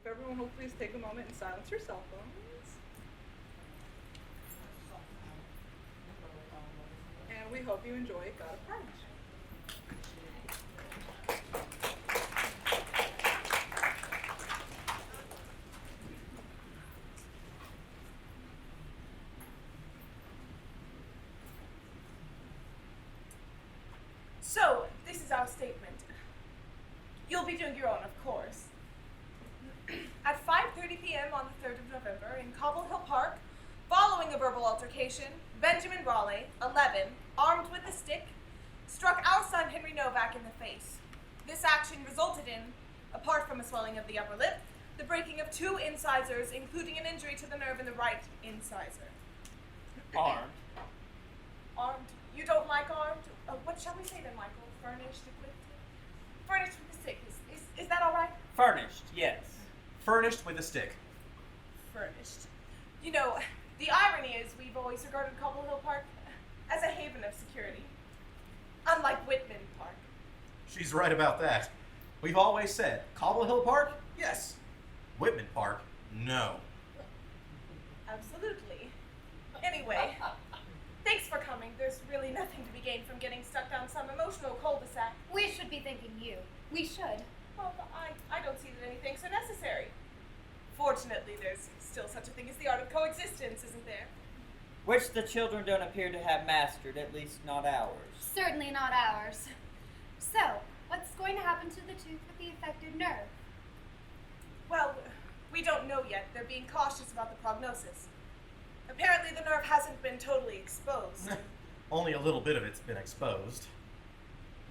If everyone will please take a moment and silence your cell phones. And we hope you enjoy God of Carnage. So, this is our statement. You'll be doing your own, of course. At 5:30 p.m. on the 3rd of November in Cobble Hill Park, following a verbal altercation, Benjamin Raleigh, 11, armed with a stick, struck our son Henry Novak in the face. This action resulted in, apart from a swelling of the upper lip, the breaking of 2 incisors, including an injury to the nerve in the right incisor. Armed. Armed? You don't like armed? What shall we say then, Michael? Furnished with a stick. Is that all right? Furnished, yes. Furnished with a stick. Furnished. You know, the irony is we've always regarded Cobble Hill Park as a haven of security. Unlike Whitman Park. She's right about that. We've always said, Cobble Hill Park? Yes. Whitman Park? No. Absolutely. Anyway, thanks for coming. There's really nothing to be gained from getting stuck down some emotional cul-de-sac. We should be thanking you. We should. Well, I don't see that anything's so necessary. Fortunately, there's still such a thing as the art of coexistence, isn't there? Which the children don't appear to have mastered, at least not ours. Certainly not ours. So, what's going to happen to the tooth with the affected nerve? Well, we don't know yet. They're being cautious about the prognosis. Apparently the nerve hasn't been totally exposed. Only a little bit of it's been exposed.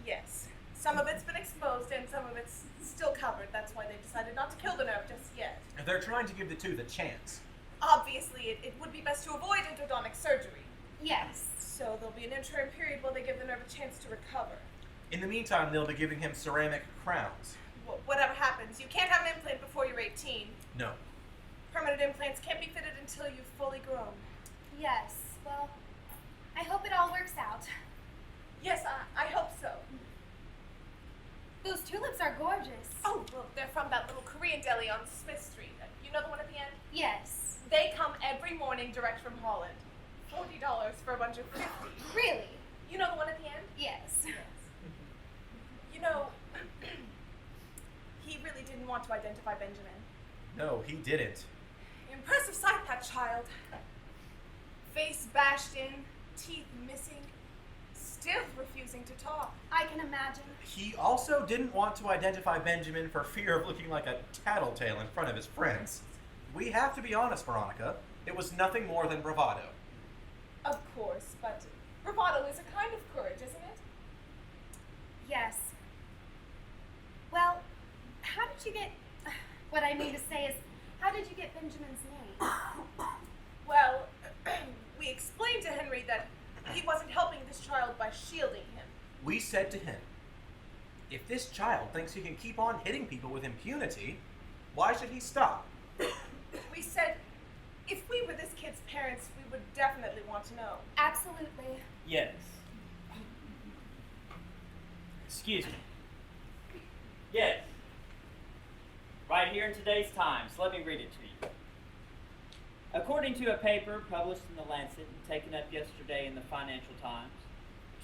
Yes. Some of it's been exposed and some of it's still covered. That's why they decided not to kill the nerve just yet. And they're trying to give the tooth a chance. Obviously, it would be best to avoid endodontic surgery. Yes. So there'll be an interim period while they give the nerve a chance to recover. In the meantime, they'll be giving him ceramic crowns. Whatever happens, you can't have an implant before you're 18. No. Permanent implants can't be fitted until you've fully grown. Yes. Well, I hope it all works out. Yes, I hope so. Those tulips are gorgeous. Oh, well, they're from that little Korean deli on Smith Street. You know the one at the end? Yes. They come every morning direct from Holland. $40 for a bunch of 50. Really? You know the one at the end? Yes. You know, he really didn't want to identify Benjamin. No, he didn't. Impressive sight, that child. Face bashed in, teeth missing, still refusing to talk. I can imagine. He also didn't want to identify Benjamin for fear of looking like a tattletale in front of his friends. We have to be honest, Veronica. It was nothing more than bravado. Of course, but bravado is a kind of courage, isn't it? Yes. Well, how did you get... What I mean to say is, how did you get Benjamin's name? Well, we explained to Henry that he wasn't helping this child by shielding him. We said to him, if this child thinks he can keep on hitting people with impunity, why should he stop? We said, if we were this kid's parents, we would definitely want to know. Absolutely. Yes. Excuse me. Yes. Right here in today's Times. Let me read it to you. According to a paper published in the Lancet and taken up yesterday in the Financial Times,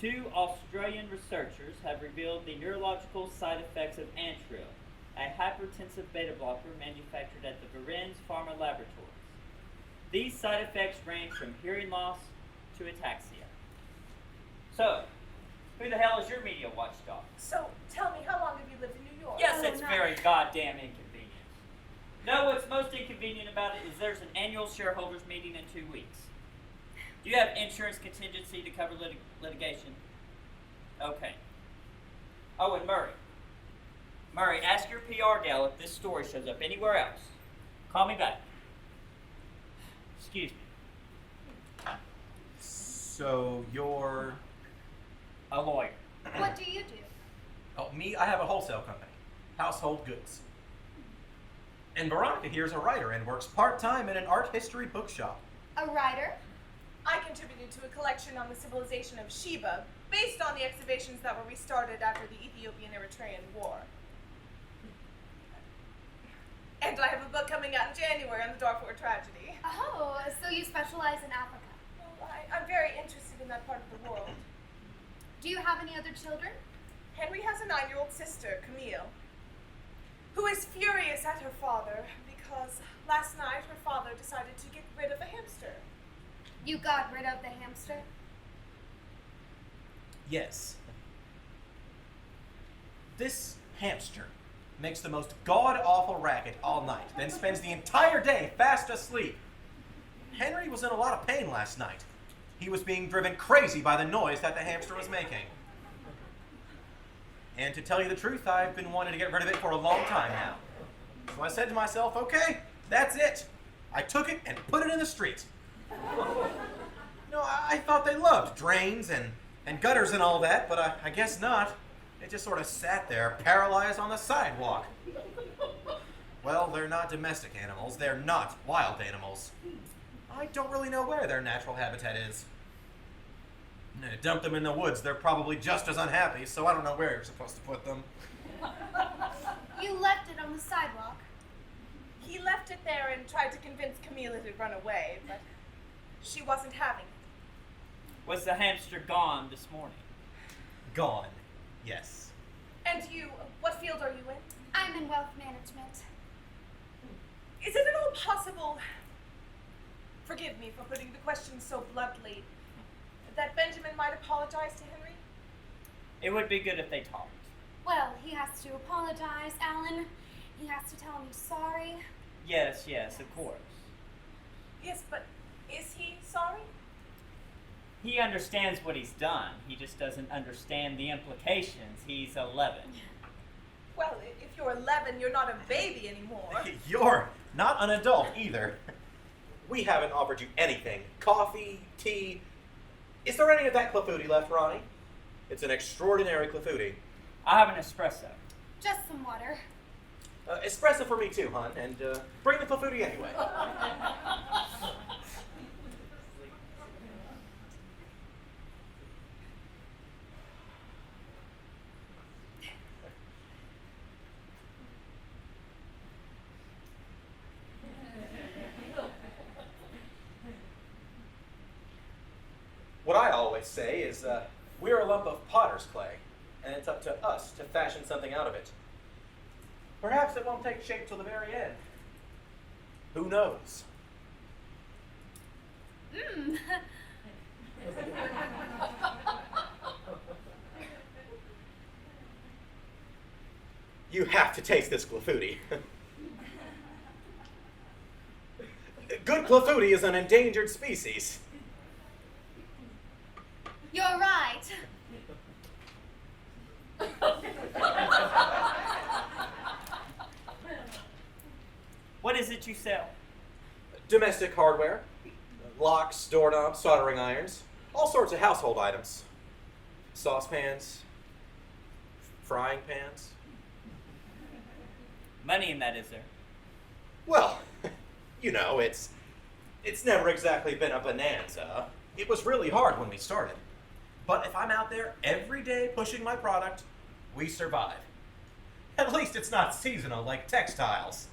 2 Australian researchers have revealed the neurological side effects of Antril, a hypertensive beta blocker manufactured at the Varennes Pharma Laboratories. These side effects range from hearing loss to ataxia. So, who the hell is your media watchdog? So, tell me, how long have you lived in New York? Yes, Oh, it's no. very goddamn inconvenient. No, what's most inconvenient about it is there's an annual shareholders meeting in 2 weeks. Do you have insurance contingency to cover litigation? Okay. Oh, and Murray. Murray, ask your PR gal if this story shows up anywhere else. Call me back. Excuse me. So you're... A lawyer. What do you do? Oh, me? I have a wholesale company. Household goods. And Veronica here is a writer and works part-time in an art history bookshop. A writer? I contributed to a collection on the civilization of Sheba, based on the excavations that were restarted after the Ethiopian-Eritrean War. And I have January on the Darfur tragedy. Oh, so you specialize in Africa. Well, I'm very interested in that part of the world. Do you have any other children? Henry has a 9-year-old sister, Camille, who is furious at her father because last night her father decided to get rid of a hamster. You got rid of the hamster? Yes. This hamster makes the most god-awful racket all night, then spends the entire day fast asleep. Henry was in a lot of pain last night. He was being driven crazy by the noise that the hamster was making. And to tell you the truth, I've been wanting to get rid of it for a long time now. So I said to myself, okay, that's it. I took it and put it in the street. No, I thought they loved drains and gutters and all that, but I guess not. It just sort of sat there, paralyzed on the sidewalk. Well, they're not domestic animals. They're not wild animals. I don't really know where their natural habitat is. Dump them in the woods. They're probably just as unhappy, so I don't know where you're supposed to put them. You left it on the sidewalk. He left it there and tried to convince Camille to run away, but she wasn't having it. Was the hamster gone this morning? Gone. Yes. And you, what field are you in? I'm in wealth management. Is it at all possible, forgive me for putting the question so bluntly, that Benjamin might apologize to Henry? It would be good if they talked. Well, he has to apologize, Alan. He has to tell him he's sorry. Yes, of course. Yes, but is he sorry? He understands what he's done. He just doesn't understand the implications. He's 11. Well, if you're 11, you're not a baby anymore. You're not an adult either. We haven't offered you anything. Coffee, tea. Is there any of that clafouti left, Ronnie? It's an extraordinary clafouti. I have an espresso. Just some water. Espresso for me too, hon, and bring the clafouti anyway. What I always say is, we're a lump of potter's clay, and it's up to us to fashion something out of it. Perhaps it won't take shape till the very end. Who knows? Mmm. You have to taste this clafouti. Good clafouti is an endangered species. You're right. What is it you sell? Domestic hardware, locks, doorknobs, soldering irons, all sorts of household items. Saucepans, frying pans. Money in that, is there? Well, you know, it's never exactly been a bonanza. It was really hard when we started. But if I'm out there every day pushing my product, we survive. At least it's not seasonal like textiles.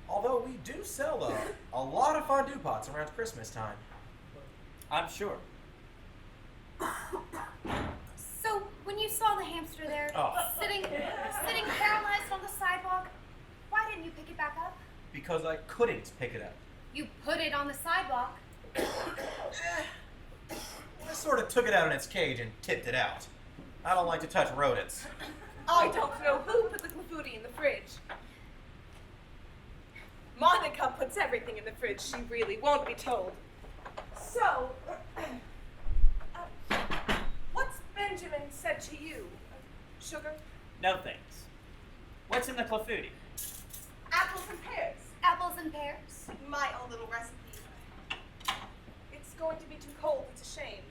Although we do sell a lot of fondue pots around Christmas time. I'm sure. So, when you saw the hamster there, sitting paralyzed on the sidewalk, why didn't you pick it back up? Because I couldn't pick it up. You put it on the sidewalk. I sort of took it out in its cage and tipped it out. I don't like to touch rodents. I don't know who put the clafouti in the fridge. Monica puts everything in the fridge. She really won't be told. So, what's Benjamin said to you? Sugar? No thanks. What's in the clafouti? Apples and pears. Apples and pears. My own little recipe. It's going to be too cold. It's a shame.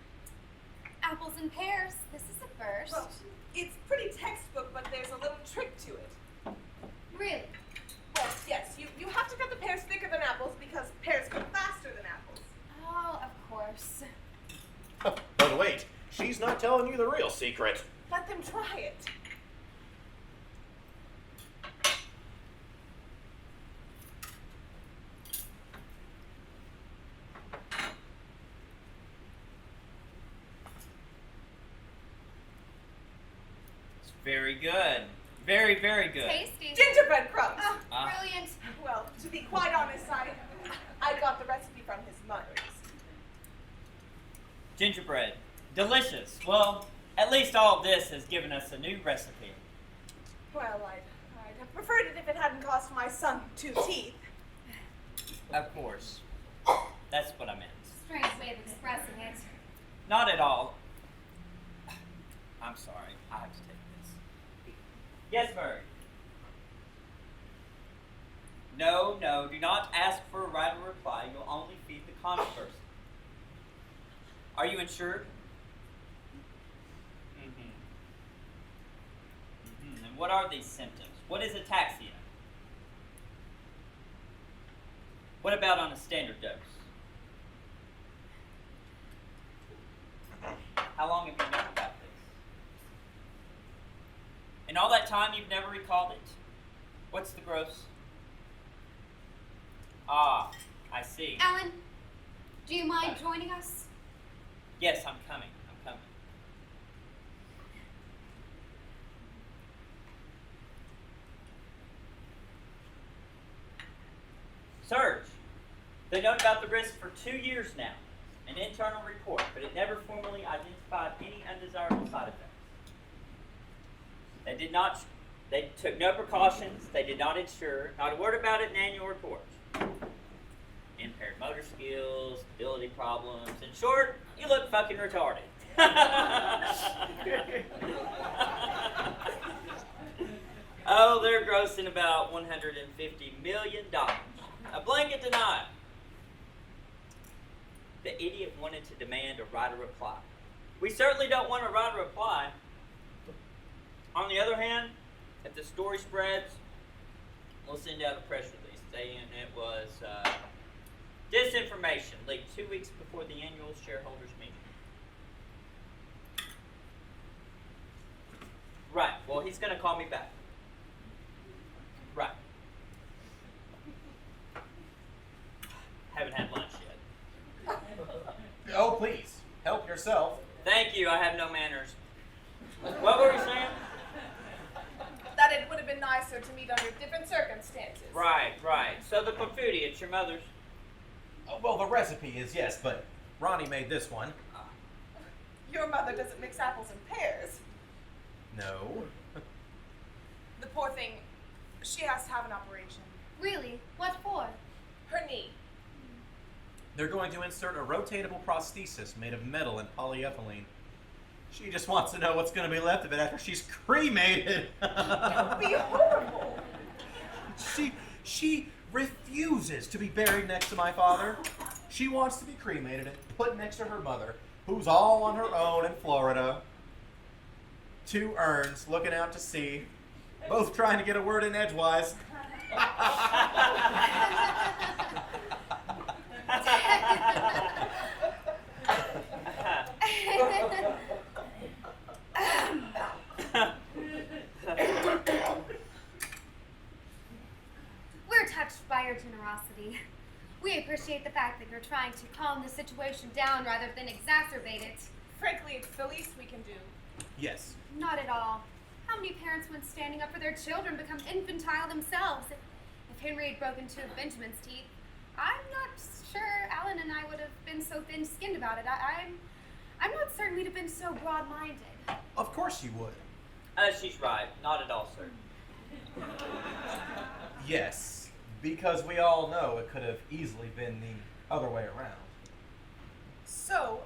Apples and pears. This is a first. Well, it's pretty textbook, but there's a little trick to it. Really? Well, yes, you have to cut the pears thicker than apples because pears come faster than apples. Oh, of course. But wait, she's not telling you the real secret. Let them try it. Very good. Very, very good. Tasty. Gingerbread crumbs. Oh, Ah. brilliant. Well, to be quite honest, I got the recipe from his mother's. Gingerbread. Delicious. Well, at least all of this has given us a new recipe. Well, I'd have preferred it if it hadn't cost my son 2 teeth. Of course. That's what I meant. Strange way of expressing it. Not at all. I'm sorry. I have to take this. Yes, Murray. No, do not ask for a right or reply. You'll only feed the controversy. Are you insured? And what are these symptoms? What is ataxia? What about on a standard dose? How long have you known about this? In all that time, you've never recalled it? What's the gross? Ah, I see. Alan, do you mind joining us? Yes, I'm coming. Surge. They've known about the risk for 2 years now. An internal report, but it never formally identified any undesirable side effects. They took no precautions, they did not insure, not a word about it in annual reports. Impaired motor skills, stability problems. In short, you look fucking retarded. Oh, they're grossing about $150 million. A blanket denial. The idiot wanted to demand a right of reply. We certainly don't want a right of reply. On the other hand, if the story spreads, we'll send out a press release saying it was disinformation leaked 2 weeks before the annual shareholders meeting. Right, well, he's going to call me back. Right. Haven't had lunch yet. Oh, please. Help yourself. Thank you, I have no manners. What were you saying? That it would have been nicer to meet under different circumstances. Right. So the pafuti, it's your mother's. Oh, well, the recipe is yes, but Ronnie made this one. Your mother doesn't mix apples and pears. No. The poor thing, she has to have an operation. Really? What for? Her knee. They're going to insert a rotatable prosthesis made of metal and polyethylene. She just wants to know what's going to be left of it after she's cremated. That would be horrible. She refuses to be buried next to my father. She wants to be cremated and put next to her mother, who's all on her own in Florida. 2 urns looking out to sea, both trying to get a word in edgewise. We're touched by your generosity. We appreciate the fact that you're trying to calm the situation down rather than exacerbate it. Frankly, it's the least we can do. Yes. Not at all. How many parents, when standing up for their children, become infantile themselves? If Henry had broken 2 of Benjamin's teeth, I'm not sure Alan and I would have been so thin-skinned about it. I'm not certain we'd have been so broad-minded. Of course you would. She's right. Not at all certain. Yes, because we all know it could have easily been the other way around. So,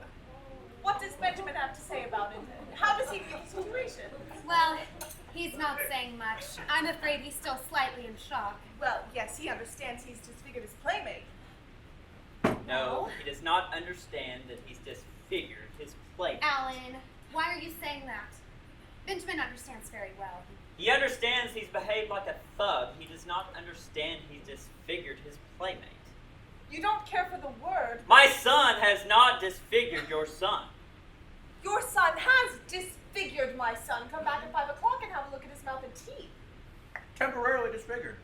what does Benjamin have to say about it? How does he view the situation? Well, he's not saying much. I'm afraid he's still slightly in shock. Well, yes, he understands he's disfigured his playmate. No, he does not understand that he's disfigured his plate. Alan, why are you saying that? Benjamin understands very well. He understands he's behaved like a thug. He does not understand he's disfigured his playmate. You don't care for the word. My son has not disfigured your son. Your son has disfigured my son. Come back at 5 o'clock and have a look at his mouth and teeth. Temporarily disfigured.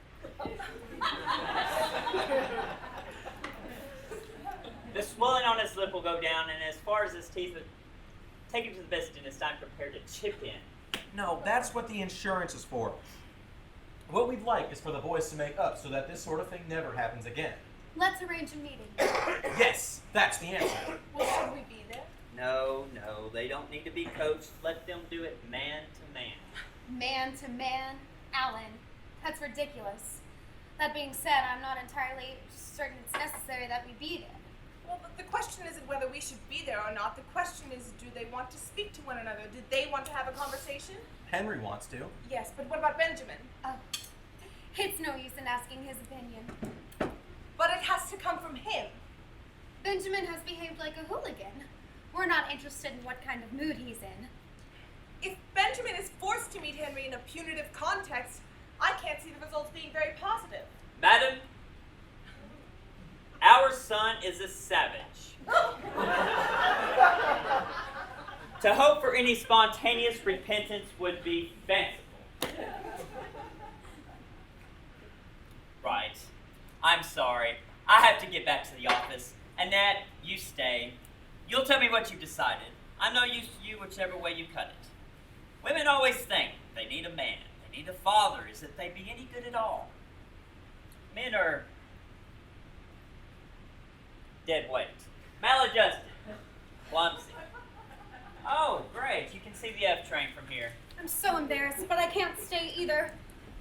The swelling on his lip will go down, and as far as his teeth, take him to the best dentist I'm prepared to chip in. No, that's what the insurance is for. What we'd like is for the boys to make up so that this sort of thing never happens again. Let's arrange a meeting. Yes, that's the answer. Well, should we be there? No, they don't need to be coached. Let them do it man to man. Man to man, Alan. That's ridiculous. That being said, I'm not entirely certain it's necessary that we be there. Well, but the question isn't whether we should be there or not. The question is, do they want to speak to one another? Did they want to have a conversation? Henry wants to. Yes, but what about Benjamin? Oh, it's no use in asking his opinion. But it has to come from him. Benjamin has behaved like a hooligan. We're not interested in what kind of mood he's in. If Benjamin is forced to meet Henry in a punitive context, I can't see the results being very positive. Madam, our son is a savage. To hope for any spontaneous repentance would be fanciful. Right. I'm sorry. I have to get back to the office. And Nat, you stay. You'll tell me what you've decided. I'm no use to you whichever way you cut it. Women always think they need a man. They need a father. Is that they be any good at all? Men are dead weight. Maladjusted. Clumsy. Oh, great. You can see the F train from here. I'm so embarrassed, but I can't stay either.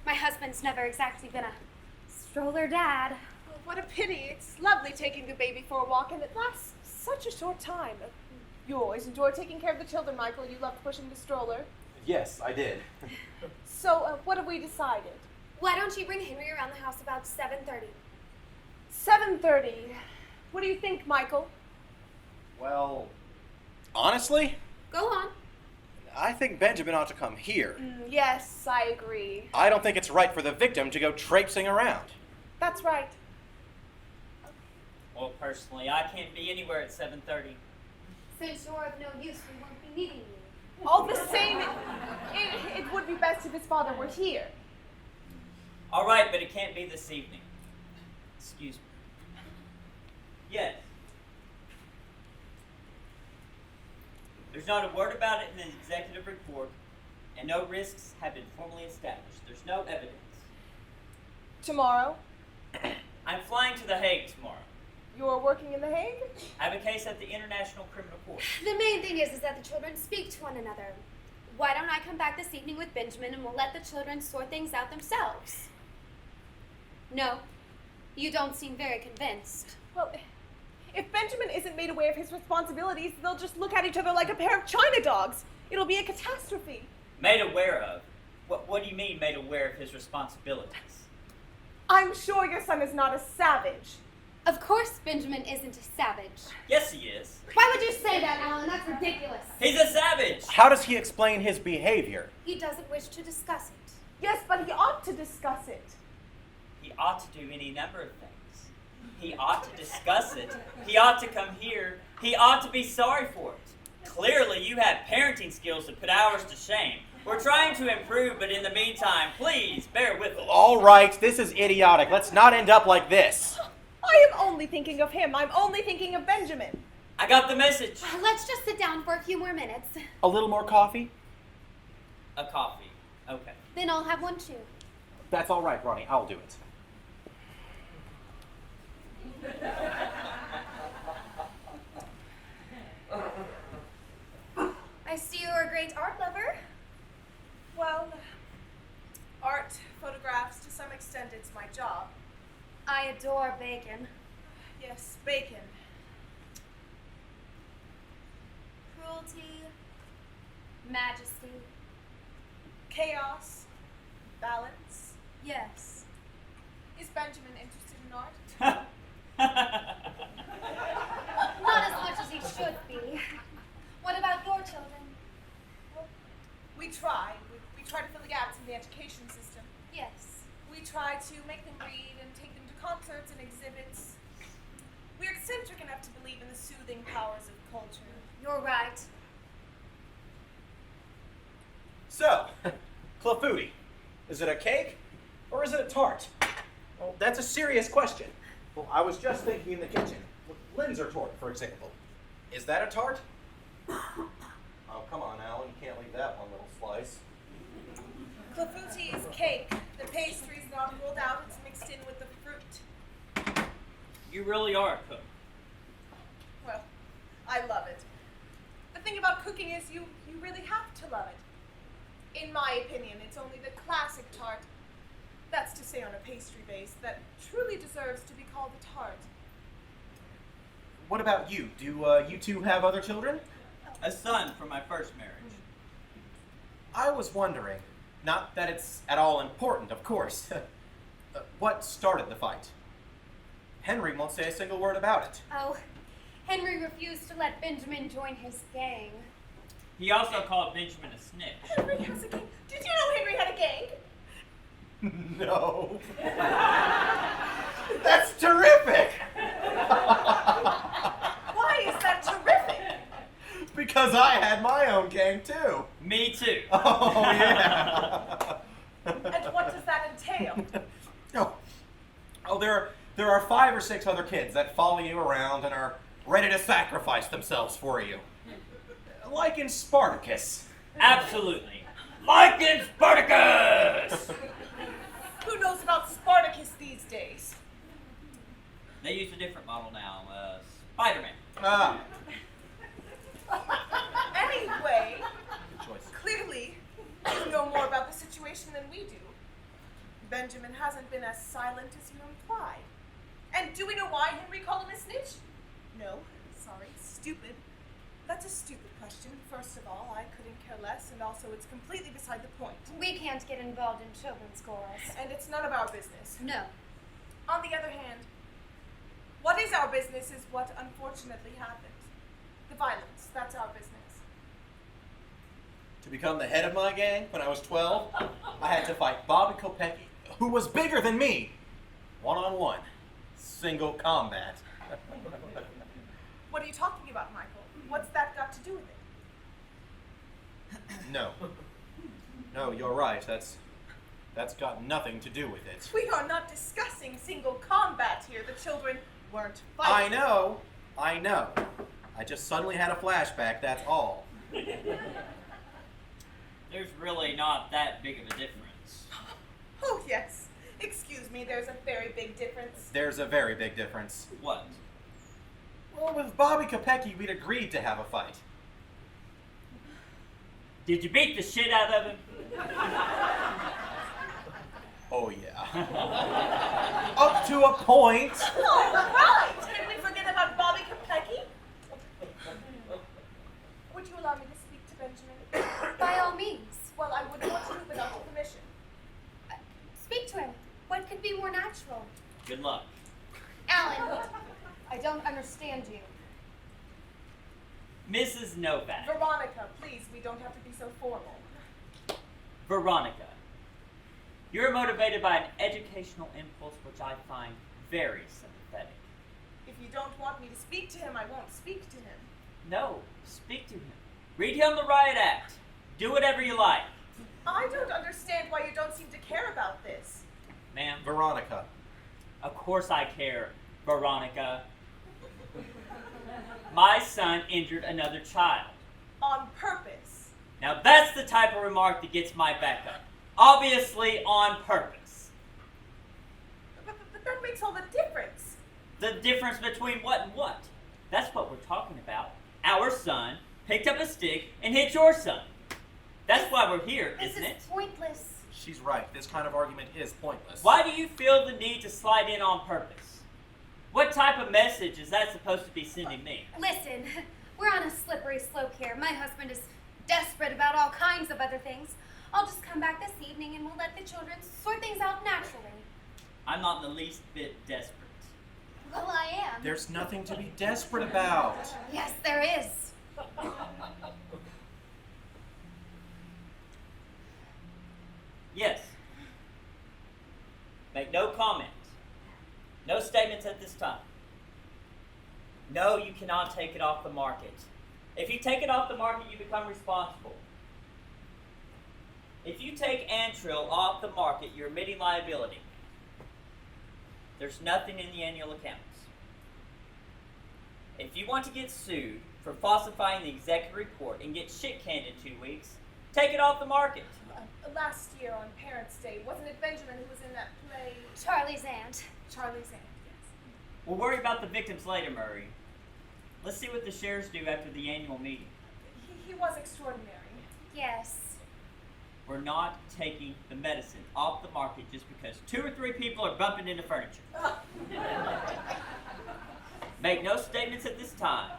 My husband's never exactly been a stroller dad. Oh, what a pity. It's lovely taking the baby for a walk, and it lasts such a short time. You always enjoy taking care of the children, Michael. You loved pushing the stroller. Yes, I did. So, what have we decided? Why don't you bring Henry around the house about 7:30? 7:30. What do you think, Michael? Well, honestly, Go on. I think Benjamin ought to come here. Yes, I agree. I don't think it's right for the victim to go traipsing around. That's right. Well, personally, I can't be anywhere at 7:30. Since you're of no use, we won't be needing you. All the same, it would be best if his father were here. All right, but it can't be this evening. Excuse me. Yes. There's not a word about it in the executive report, and no risks have been formally established. There's no evidence. Tomorrow? I'm flying to The Hague tomorrow. You're working in The Hague? I have a case at the International Criminal Court. The main thing is that the children speak to one another. Why don't I come back this evening with Benjamin and we'll let the children sort things out themselves? No, you don't seem very convinced. Well, if Benjamin isn't made aware of his responsibilities, they'll just look at each other like a pair of China dogs. It'll be a catastrophe. Made aware of? What do you mean made aware of his responsibilities? I'm sure your son is not a savage. Of course Benjamin isn't a savage. Yes, he is. Why would you say that, Alan? That's ridiculous. He's a savage. How does he explain his behavior? He doesn't wish to discuss it. Yes, but he ought to discuss it. He ought to do any number of things. He ought to discuss it. He ought to come here. He ought to be sorry for it. Clearly, you have parenting skills that put ours to shame. We're trying to improve, but in the meantime, please bear with us. All right, this is idiotic. Let's not end up like this. I am only thinking of him. I'm only thinking of Benjamin. I got the message. Let's just sit down for a few more minutes. A little more coffee? A coffee. Okay. Then I'll have one too. That's all right, Ronnie. I'll do it. I see you're a great art lover. Well, art, photographs, to some extent, it's my job. I adore bacon. Yes, bacon. Cruelty, majesty. Chaos, balance. Yes. Is Benjamin interested in art? Not as much as he should be. What about your children? Well, we try. We try to fill the gaps in the education system. Yes. We try to make them read and take them to concerts and exhibits. We're eccentric enough to believe in the soothing powers of culture. You're right. So, Clafouti, is it a cake or is it a tart? Well, that's a serious question. Well, I was just thinking in the kitchen. Linzer tort, for example. Is that a tart? Oh, come on, Alan. You can't leave that one little slice. Clafouti is cake. The pastry's not rolled out, it's mixed in with the fruit. You really are a cook. Well, I love it. The thing about cooking is you really have to love it. In my opinion, it's only the classic tart, that's to say on a pastry base, that truly deserves to be called a tart. What about you? Do you two have other children? A son from my first marriage. I was wondering, not that it's at all important, of course, what started the fight? Henry won't say a single word about it. Oh, Henry refused to let Benjamin join his gang. He also called Benjamin a snitch. Henry has a gang. Did you know Henry had a gang? No. That's terrific! Why is that terrific? Because I had my own gang too. Me too. Oh, yeah. And what does that entail? Oh, there are 5 or 6 other kids that follow you around and are ready to sacrifice themselves for you. Like in Spartacus. Absolutely. Like in Spartacus! Who knows about Spartacus these days? They use a different model now. Spider-Man. Ah, Anyway, good choice. clearly, you know more about the situation than we do. Benjamin hasn't been as silent as you implied. And do we know why Henry called him a snitch? No, sorry, stupid. That's a stupid question. First of all, I couldn't care less, and also it's completely beside the point. We can't get involved in children's chorus. And it's none of our business. No. On the other hand, what is our business is what unfortunately happened. The violence, that's our business. To become the head of my gang when I was 12, I had to fight Bobby Kopecky, who was bigger than me, one-on-one, single combat. What are you talking about, Michael? What's that got to do with it? No, you're right. That's got nothing to do with it. We are not discussing single combat here. The children weren't I fighting. know. I just suddenly had a flashback, that's all. There's really not that big of a difference. Oh, yes. Excuse me, there's a very big difference. There's a very big difference. What? Well, with Bobby Kopecky, we'd agreed to have a fight. Did you beat the shit out of him? Oh, yeah. Up to a point. All right! Can we forget about Bobby Kopecky? Would you allow me to speak to Benjamin? By all means. Well, I wouldn't want to without your permission. Speak to him. What could be more natural? Good luck. Alan, I don't understand you. Mrs. Novak. Veronica, please, we don't have to be so formal. Veronica. You're motivated by an educational impulse which I find very sympathetic. If you don't want me to speak to him, I won't speak to him. No, speak to him. Read him the riot act. Do whatever you like. I don't understand why you don't seem to care about this. Ma'am, Veronica. of course I care, Veronica. My son injured another child. On purpose. Now that's the type of remark that gets my back up. Obviously on purpose. But that makes all the difference. The difference between what and what? That's what we're talking about. Our son picked up a stick and hit your son. That's why we're here, This isn't is it? pointless. She's right. This kind of argument is pointless. Why do you feel the need to slide in on purpose? What type of message is that supposed to be sending me? Listen, we're on a slippery slope here. My husband is desperate about all kinds of other things. I'll just come back this evening and we'll let the children sort things out naturally. I'm not in the least bit desperate. Well, I am. There's nothing to be desperate about. Yes, there is. Yes. Make no comment. No statements at this time. No, you cannot take it off the market. If you take it off the market, you become responsible. If you take Antril off the market, you're admitting liability. There's nothing in the annual accounts. If you want to get sued for falsifying the executive report and get shit canned in 2 weeks, Take it off the market. Last year on Parents' Day, wasn't it Benjamin who was in that play? Charlie's aunt. Charlie's aunt, yes. We'll worry about the victims later, Murray. Let's see what the sheriffs do after the annual meeting. He was extraordinary. Yes. We're not taking the medicine off the market just because 2 or 3 people are bumping into furniture. Make no statements at this time.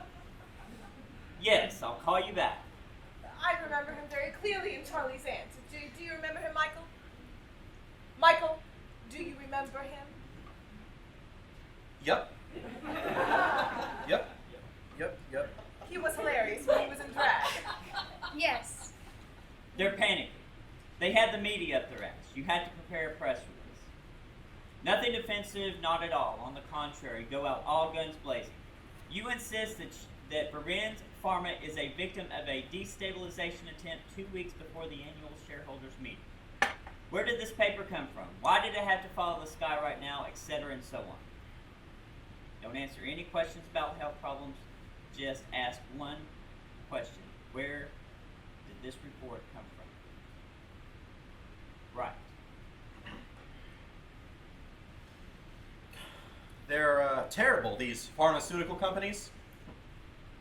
Yes, I'll call you back. I remember him very clearly in Charlie's aunt. Do you remember him, Michael? Michael, do you remember him? Yep. Yep. He was hilarious when he was in drag. Yes. They're panicking. They had the media up their ass. You had to prepare a press release. Nothing defensive, not at all. On the contrary, go out all guns blazing. You insist that Beren's Pharma is a victim of a destabilization attempt 2 weeks before the annual shareholders meeting. Where did this paper come from? Why did it have to follow the sky right now, etc., and so on? Don't answer any questions about health problems. Just ask one question. Where did this report come from? Right. They're terrible, these pharmaceutical companies.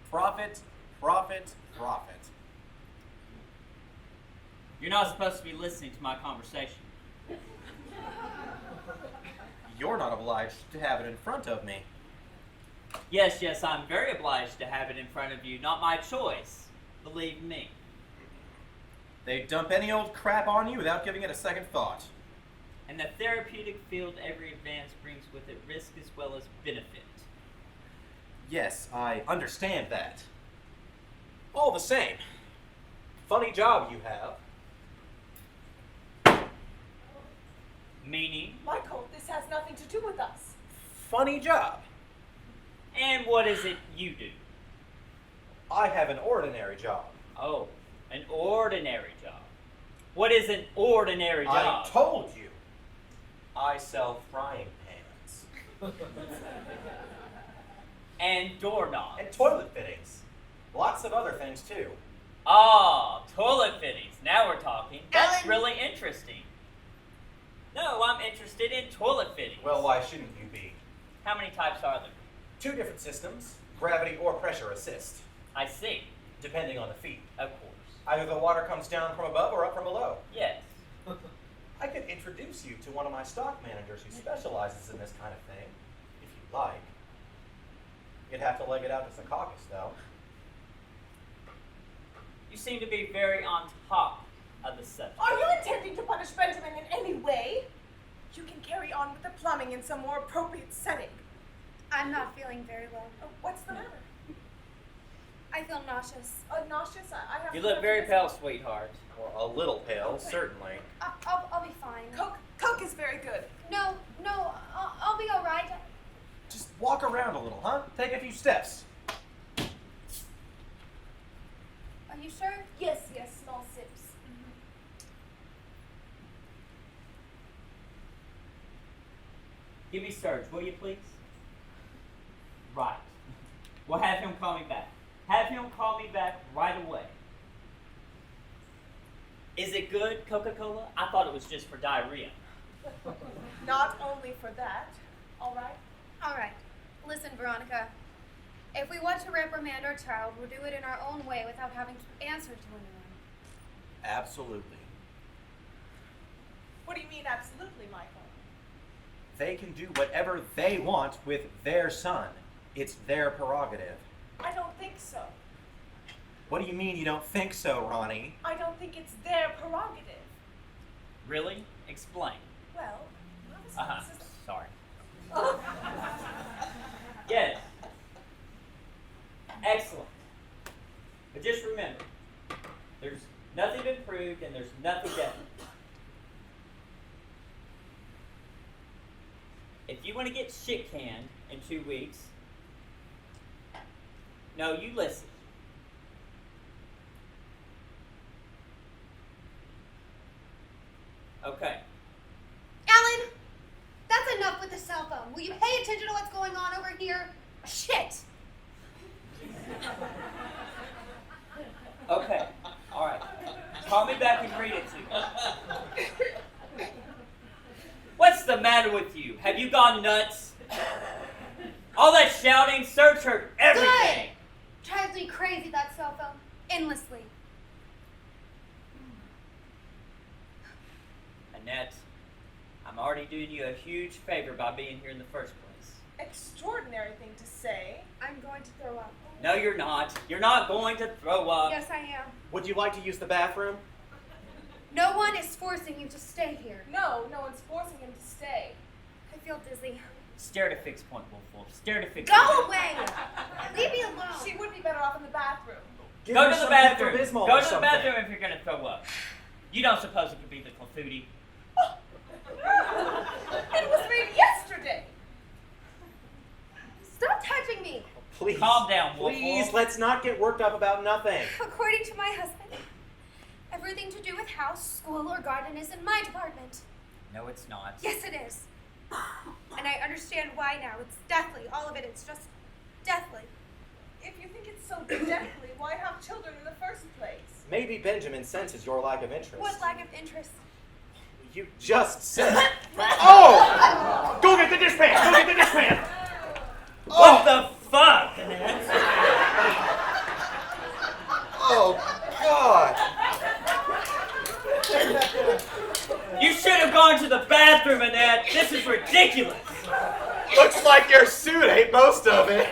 Profit. You're not supposed to be listening to my conversation. You're not obliged to have it in front of me. Yes, I'm very obliged to have it in front of you. Not my choice. Believe me. They dump any old crap on you without giving it a second thought. In the therapeutic field, every advance brings with it risk as well as benefit. Yes, I understand that. All the same, funny job you have. Meaning? Michael, this has nothing to do with us. Funny job. And what is it you do? I have an ordinary job. Oh, an ordinary job. What is an ordinary job? I told you. I sell frying pans. And doorknobs. And toilet fittings. Lots of other things, too. Ah, toilet fittings. Now we're talking. That's Ellen? really interesting. No, I'm interested in toilet fittings. Well, why shouldn't you be? How many types are there? 2 different systems, gravity or pressure assist, I see. depending on the feed. Of course. Either the water comes down from above or up from below. Yes. I could introduce you to one of my stock managers who specializes in this kind of thing, if you'd like. You'd have to leg it out to Secaucus, though. You seem to be very on top of the subject. Are you intending to punish Benjamin in any way? You can carry on with the plumbing in some more appropriate setting. I'm not feeling very well. Oh, what's the matter? I feel nauseous. Nauseous? I have You to look go very to pale, sweetheart. Or a little pale, certainly. I'll be fine. Coke is very good. No, I'll be all right. Just walk around a little, huh? Take a few steps. Are you sure? Yes, small sips. Give me Serge, will you please? Right. Well, have him call me back. Have him call me back right away. Is it good, Coca-Cola? I thought it was just for diarrhea. Not only for that, all right? All right. Listen, Veronica. If we want to reprimand our child, we'll do it in our own way without having to answer to anyone. Absolutely. What do you mean, absolutely, Michael? They can do whatever they want with their son. It's their prerogative. I don't think so. What do you mean you don't think so, Ronnie? I don't think it's their prerogative. Really? Explain. Well, obviously this is... Sorry. Yes. Excellent. But just remember, there's nothing been proved and there's nothing definite. If you want to get shit canned in 2 weeks, no, you listen. Okay. Alan, that's enough with the cell phone. Will you pay attention to what's going on over here? Shit. Okay. All right. Call me Have you gone nuts? All that shouting, Serge heard everything. Drives me crazy, that cell phone. Endlessly. Annette, I'm already doing you a huge favor by being here in the first place. Extraordinary thing to say. I'm going to throw up. No, you're not. You're not going to throw up. Yes, I am. Would you like to use the bathroom? No one is forcing you to stay here. No, no one's forcing him to stay. I feel dizzy. Stare to fix point, Wolf. Stare to fix Go point. away! Leave me alone. She would be better off in the bathroom. Give Go her to the some bathroom. Pepto-Bismol Go or to the something. bathroom if you're going to throw up. You don't suppose it could be the clafouti. It was made yesterday. Stop touching me. Please. Calm down, Wolf. Please, let's not get worked up about nothing. According to my husband, everything to do with house, school, or garden is in my department. No, it's not. Yes, it is. And I understand why now. It's deathly. All of it. It's just deathly. If you think it's so deathly, why have children in the first place? Maybe Benjamin senses your lack of interest. What lack of interest? You just said. Oh! Go get the dishpan! Go get the dishpan! What the fuck, Annette? Oh, God! You should have gone to the bathroom, Annette. This is ridiculous. Looks like your suit ate most of it.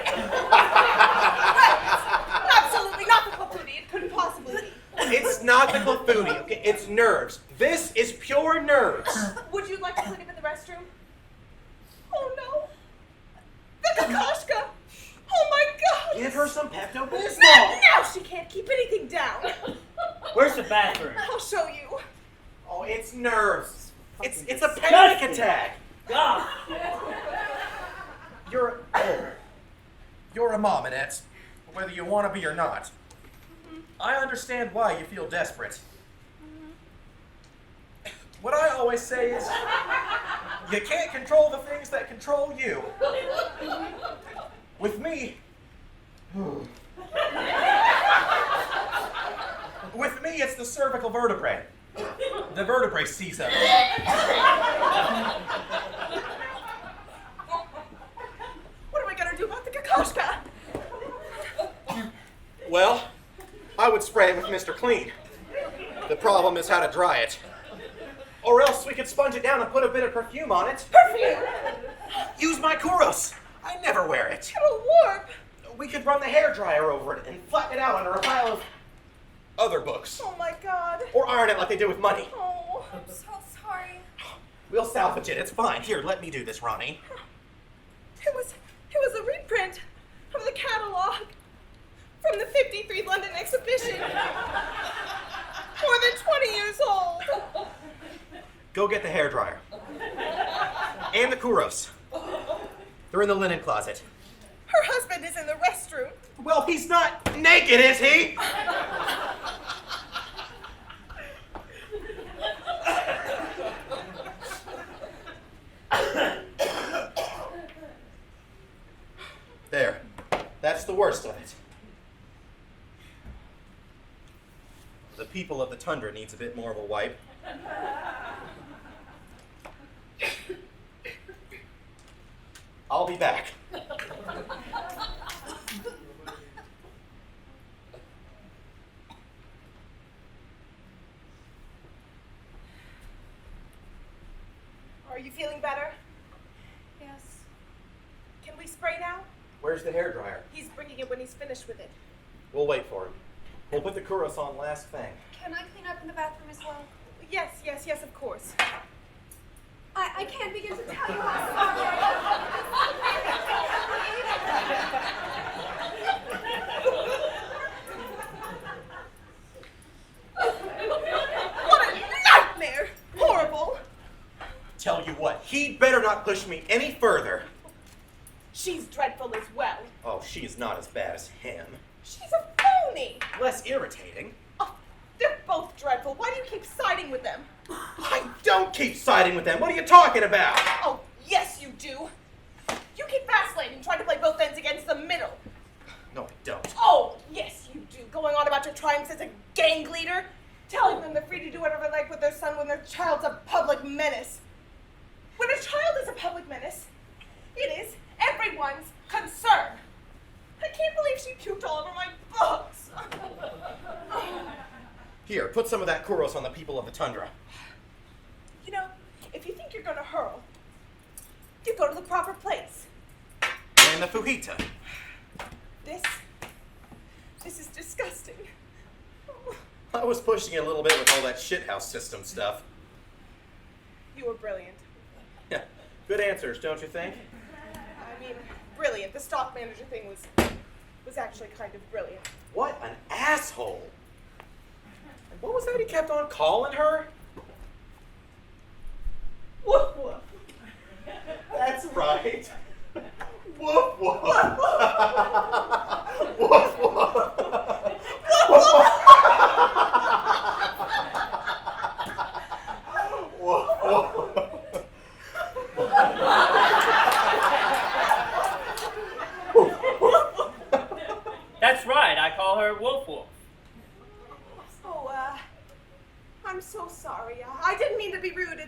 Absolutely not the clafouti. It couldn't possibly be. It's not the clafouti, okay? It's nerves. This is pure nerves. Would you like to clean up in the restroom? Oh no. The Kakashka. Oh my God. Give her some Pepto-Bismol. Now she can't keep anything down. Where's the bathroom? I'll show you. Oh, it's nerves. It's a panic disgusting. attack. God. You're a mom, Annette, whether you want to be or not. I understand why you feel desperate. What I always say is, you can't control the things that control you. With me, it's the cervical vertebrae. The vertebrae sees them. What am I gonna do about the Kakashka? Well, I would spray it with Mr. Clean. The problem is how to dry it. Or else we could sponge it down and put a bit of perfume on it. Perfume. Use my Kuros. I never wear it. It'll warp. We could run the hairdryer over it and flatten it out under a pile of other books. Oh my God. Or iron it like they do with money. Oh. I'm so sorry. We'll salvage it. It's fine. Here, let me do this, Ronnie. It was a reprint of the catalog from the 53 London exhibition. More than 20 years old. Go get the hairdryer. And the Kuros. They're in the linen closet. Her husband is in the restroom. Well, he's not naked, is he? There. That's the worst of it. The people of the tundra needs a bit more of a wipe. I'll be back. Are you feeling better? Yes. Can we spray now? Where's the hairdryer? He's bringing it when he's finished with it. We'll wait for him. We'll put the Kuros on last thing. Can I clean up in the bathroom as well? Yes, of course. I can't begin to tell you how What a nightmare! Horrible! Tell you what, he'd better not push me any further. She's dreadful as well. Oh, she is not as bad as him. She's a phony. Less irritating. Oh, they're both dreadful. Why do you keep siding with them? I don't keep siding with them. What are you talking about? Oh, yes, you do. You keep vacillating, trying to play both ends against the middle. No, I don't. Oh, yes, you do. Going on about your triumphs as a gang leader, telling them they're free to do whatever they like with their son when their child's a public menace. When a child is a public menace, it is everyone's concern. I can't believe she puked all over my books. Here, put some of that churros on the people of the tundra. You know, if you think you're going to hurl, you go to the proper place. And the fujita. This is disgusting. I was pushing it a little bit with all that shithouse system stuff. You were brilliant. Yeah, good answers, don't you think? I mean, brilliant. The stock manager thing was actually kind of brilliant. What an asshole! And what was that he kept on calling her? Woof woof. That's right. Woof woof. Woof woof. Woof woof. That's right, I call her Wolf Wolf. Oh, I'm so sorry. I didn't mean to be rude.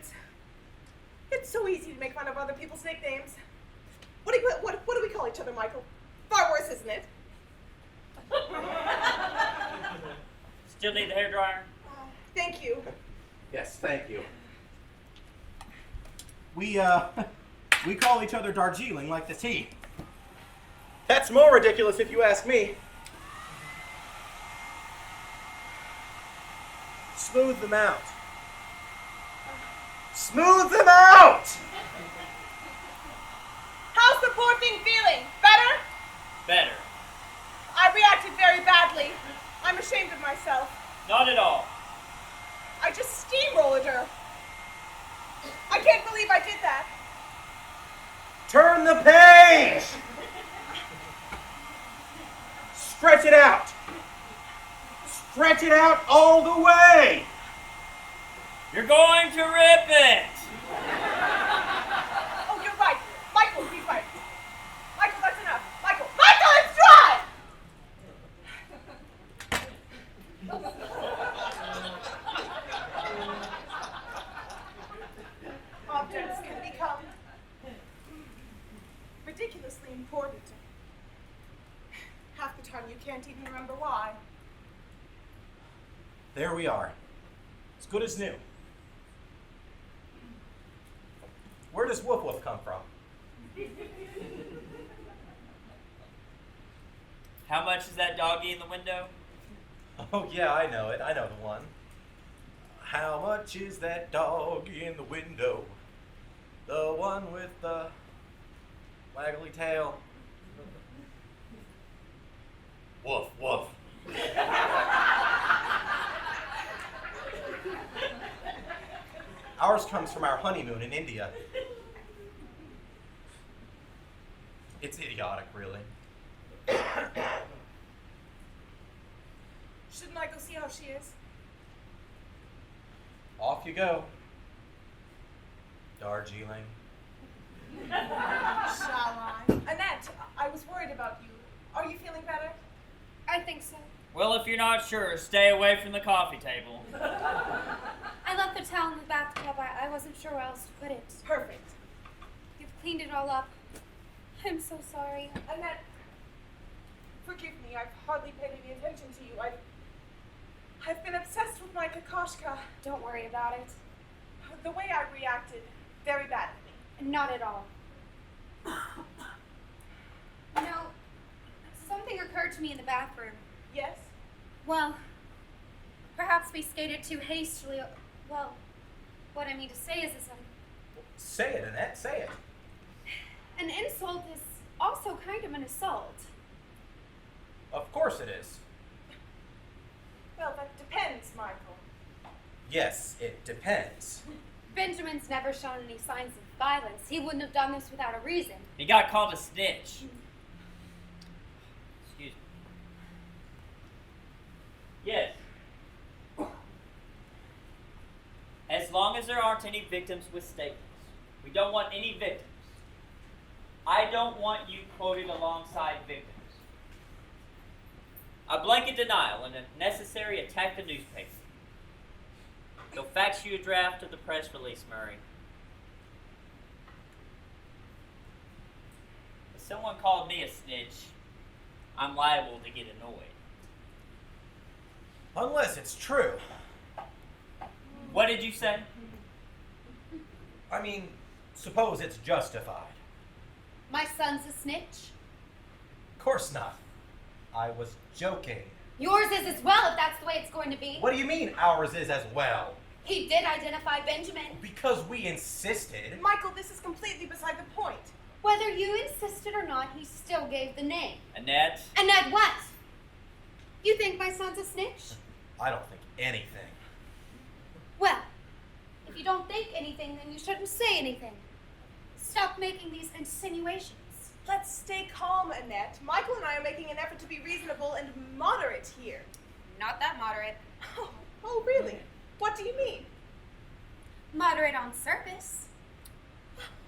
It's so easy to make fun of other people's nicknames. What do we call each other, Michael? Far worse, isn't it? Still need the hairdryer? Thank you. Yes, thank you. We call each other Darjeeling like the tea. That's more ridiculous if you ask me. Smooth them out. Smooth them out! How's the poor thing feeling? Better? Better. I reacted very badly. I'm ashamed of myself. Not at all. I just steamrolled her. I can't believe I did that. Turn the page! Stretch it out! Stretch it out all the way! You're going to rip it! Oh, you're right. Michael, he's right. Michael, that's enough. Michael, it's dry! Objects can become ridiculously important. Half the time you can't even remember why. There we are. As good as new. Where does Woof Woof come from? How much is that doggy in the window? Oh yeah, I know it. I know the one. How much is that dog in the window? The one with the waggly tail. Woof, woof. Ours comes from our honeymoon in India. It's idiotic, really. Shouldn't I go see how she is? Off you go. Darjeeling. Shall I? Annette, I was worried about you. Are you feeling better? I think so. Well, if you're not sure, stay away from the coffee table. I left the towel in the bathtub. I wasn't sure where else to put it. Perfect. You've cleaned it all up. I'm so sorry. Annette, forgive me. I've hardly paid any attention to you. I've been obsessed with my Kokoschka. Don't worry about it. The way I reacted, very badly. Not at all. You know, something occurred to me in the bathroom. Yes? Well, perhaps we skated too hastily. Well, what I mean to say is Say it, Annette, say it. an insult is also kind of an assault. Of course it is. Well, that depends, Michael. Yes, it depends. Benjamin's never shown any signs of violence. He wouldn't have done this without a reason. He got called a snitch. Excuse me. Yes. As long as there aren't any victims with statements. We don't want any victims. I don't want you quoted alongside victims. A blanket denial and if necessary, attack the newspaper. They'll fax you a draft of the press release, Murray. someone called me a snitch, I'm liable to get annoyed. Unless it's true. What did you say? I mean, suppose it's justified. My son's a snitch. Of course not. I was joking. Yours is as well, if that's the way it's going to be. What do you mean ours is as well? He did identify Benjamin. Because we insisted. Michael, this is completely beside the point. Whether you insisted or not, he still gave the name. Annette? Annette what? You think my son's a snitch? I don't think anything. Well, if you don't think anything, then you shouldn't say anything. Stop making these insinuations. Let's stay calm, Annette. Michael and I are making an effort to be reasonable and moderate here. Not that moderate. Oh, really? What do you mean? Moderate on surface.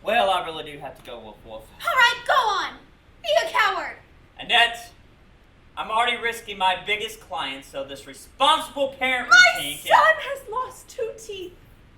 Well, I really do have to go, Wolf Wolf. All right, go on. Be a coward. Annette, I'm already risking my biggest client, so this responsible parent My routine son has lost 2 teeth,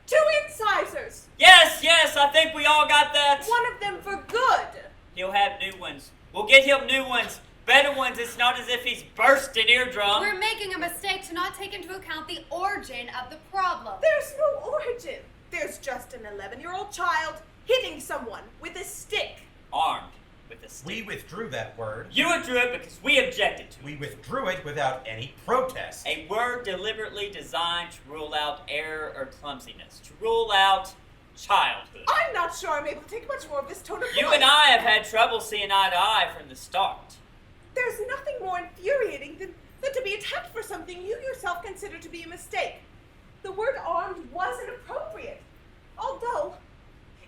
2 incisors, Yes, I think we all got that. one of them for good. He'll have new ones. We'll get him new ones. Better ones. It's not as if he's bursting eardrum. We're making a mistake to not take into account the origin of the problem. There's no origin. There's just an 11-year-old child hitting someone with a stick. Armed with a stick. We withdrew that word. You withdrew it because we objected to it. We withdrew it without any protest. A word deliberately designed to rule out error or clumsiness. To rule out childhood. I'm not sure I'm able to take much more of this tone of You voice. and I have had trouble seeing eye to eye from the start. There's nothing more infuriating than to be attacked for something you yourself consider to be a mistake. The word armed wasn't appropriate. Although,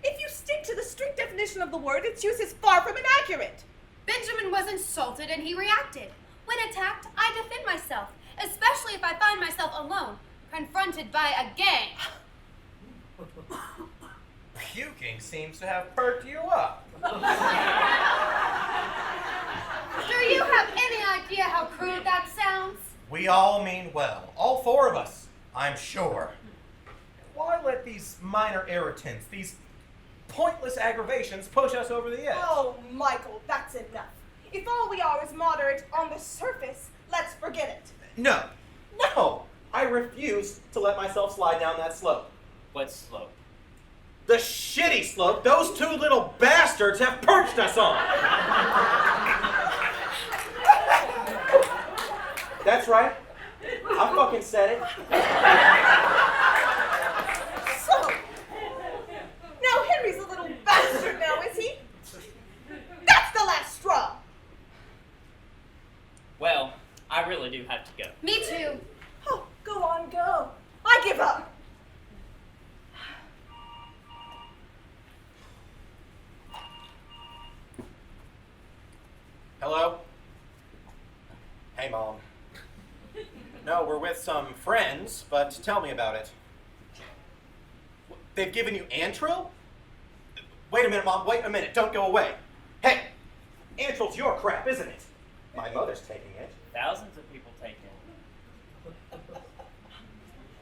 if you stick to the strict definition of the word, its use is far from inaccurate. Benjamin was insulted and he reacted. When attacked, I defend myself, especially if I find myself alone, confronted by a gang. Puking seems to have perked you up. Do you have any idea how crude that sounds? We all mean well. All 4 of us, I'm sure. Why let these minor irritants, these pointless aggravations push us over the edge? Oh, Michael, that's enough. If all we are is moderate on the surface, let's forget it. No. I refuse to let myself slide down that slope. What slope? The shitty slope those 2 little bastards have perched us on. That's right. I fucking said it. So, now Henry's a little bastard now, is he? That's the last straw. Well, I really do have to go. Me too. Oh, go on, go. I give up. Hello? Hey, Mom. No, we're with some friends, but tell me about it. They've given you Antril? Wait a minute, Mom. Wait a minute. Don't go away. Hey! Antril's your crap, isn't it? My mother's taking it. Thousands of people take it.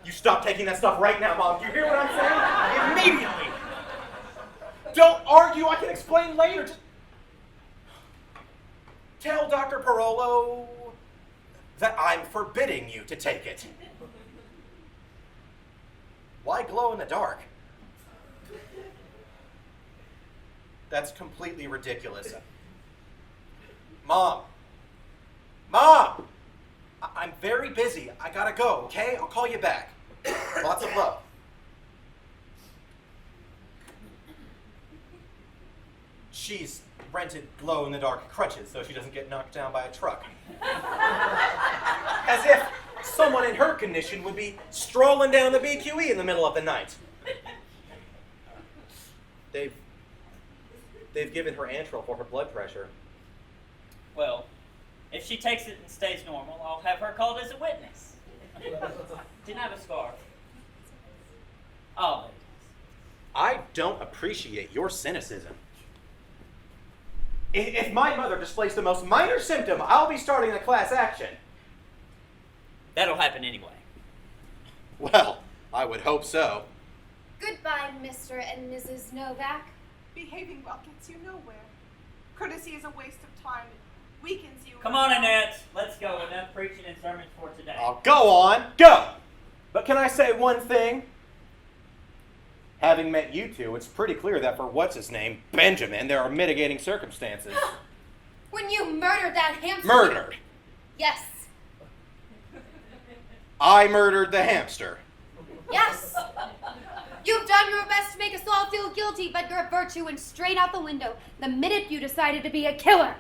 You stop taking that stuff right now, Mom. Do you hear what I'm saying? Immediately! Don't argue. I can explain later. Just tell Dr. Parolo that I'm forbidding you to take it. Why glow in the dark? That's completely ridiculous. Mom! I'm very busy. I gotta go, okay? I'll call you back. Lots of love. She's rented glow-in-the-dark crutches so she doesn't get knocked down by a truck. As if someone in her condition would be strolling down the BQE in the middle of the night. They've given her Antril for her blood pressure. Well, if she takes it and stays normal, I'll have her called as a witness. Didn't have a scar. Oh. I don't appreciate your cynicism. If my mother displays the most minor symptom, I'll be starting a class action. That'll happen anyway. Well, I would hope so. Goodbye, Mr. and Mrs. Novak. Behaving well gets you nowhere. Courtesy is a waste of time. It weakens you. Come on, Annette. Let's go. Enough preaching and sermons for today. Oh, go on, go! But can I say one thing? Having met you two, it's pretty clear that for what's-his-name, Benjamin, there are mitigating circumstances. When you murdered that hamster. Murdered. Yes. I murdered the hamster. Yes. You've done your best to make us all feel guilty, but your virtue went straight out the window the minute you decided to be a killer.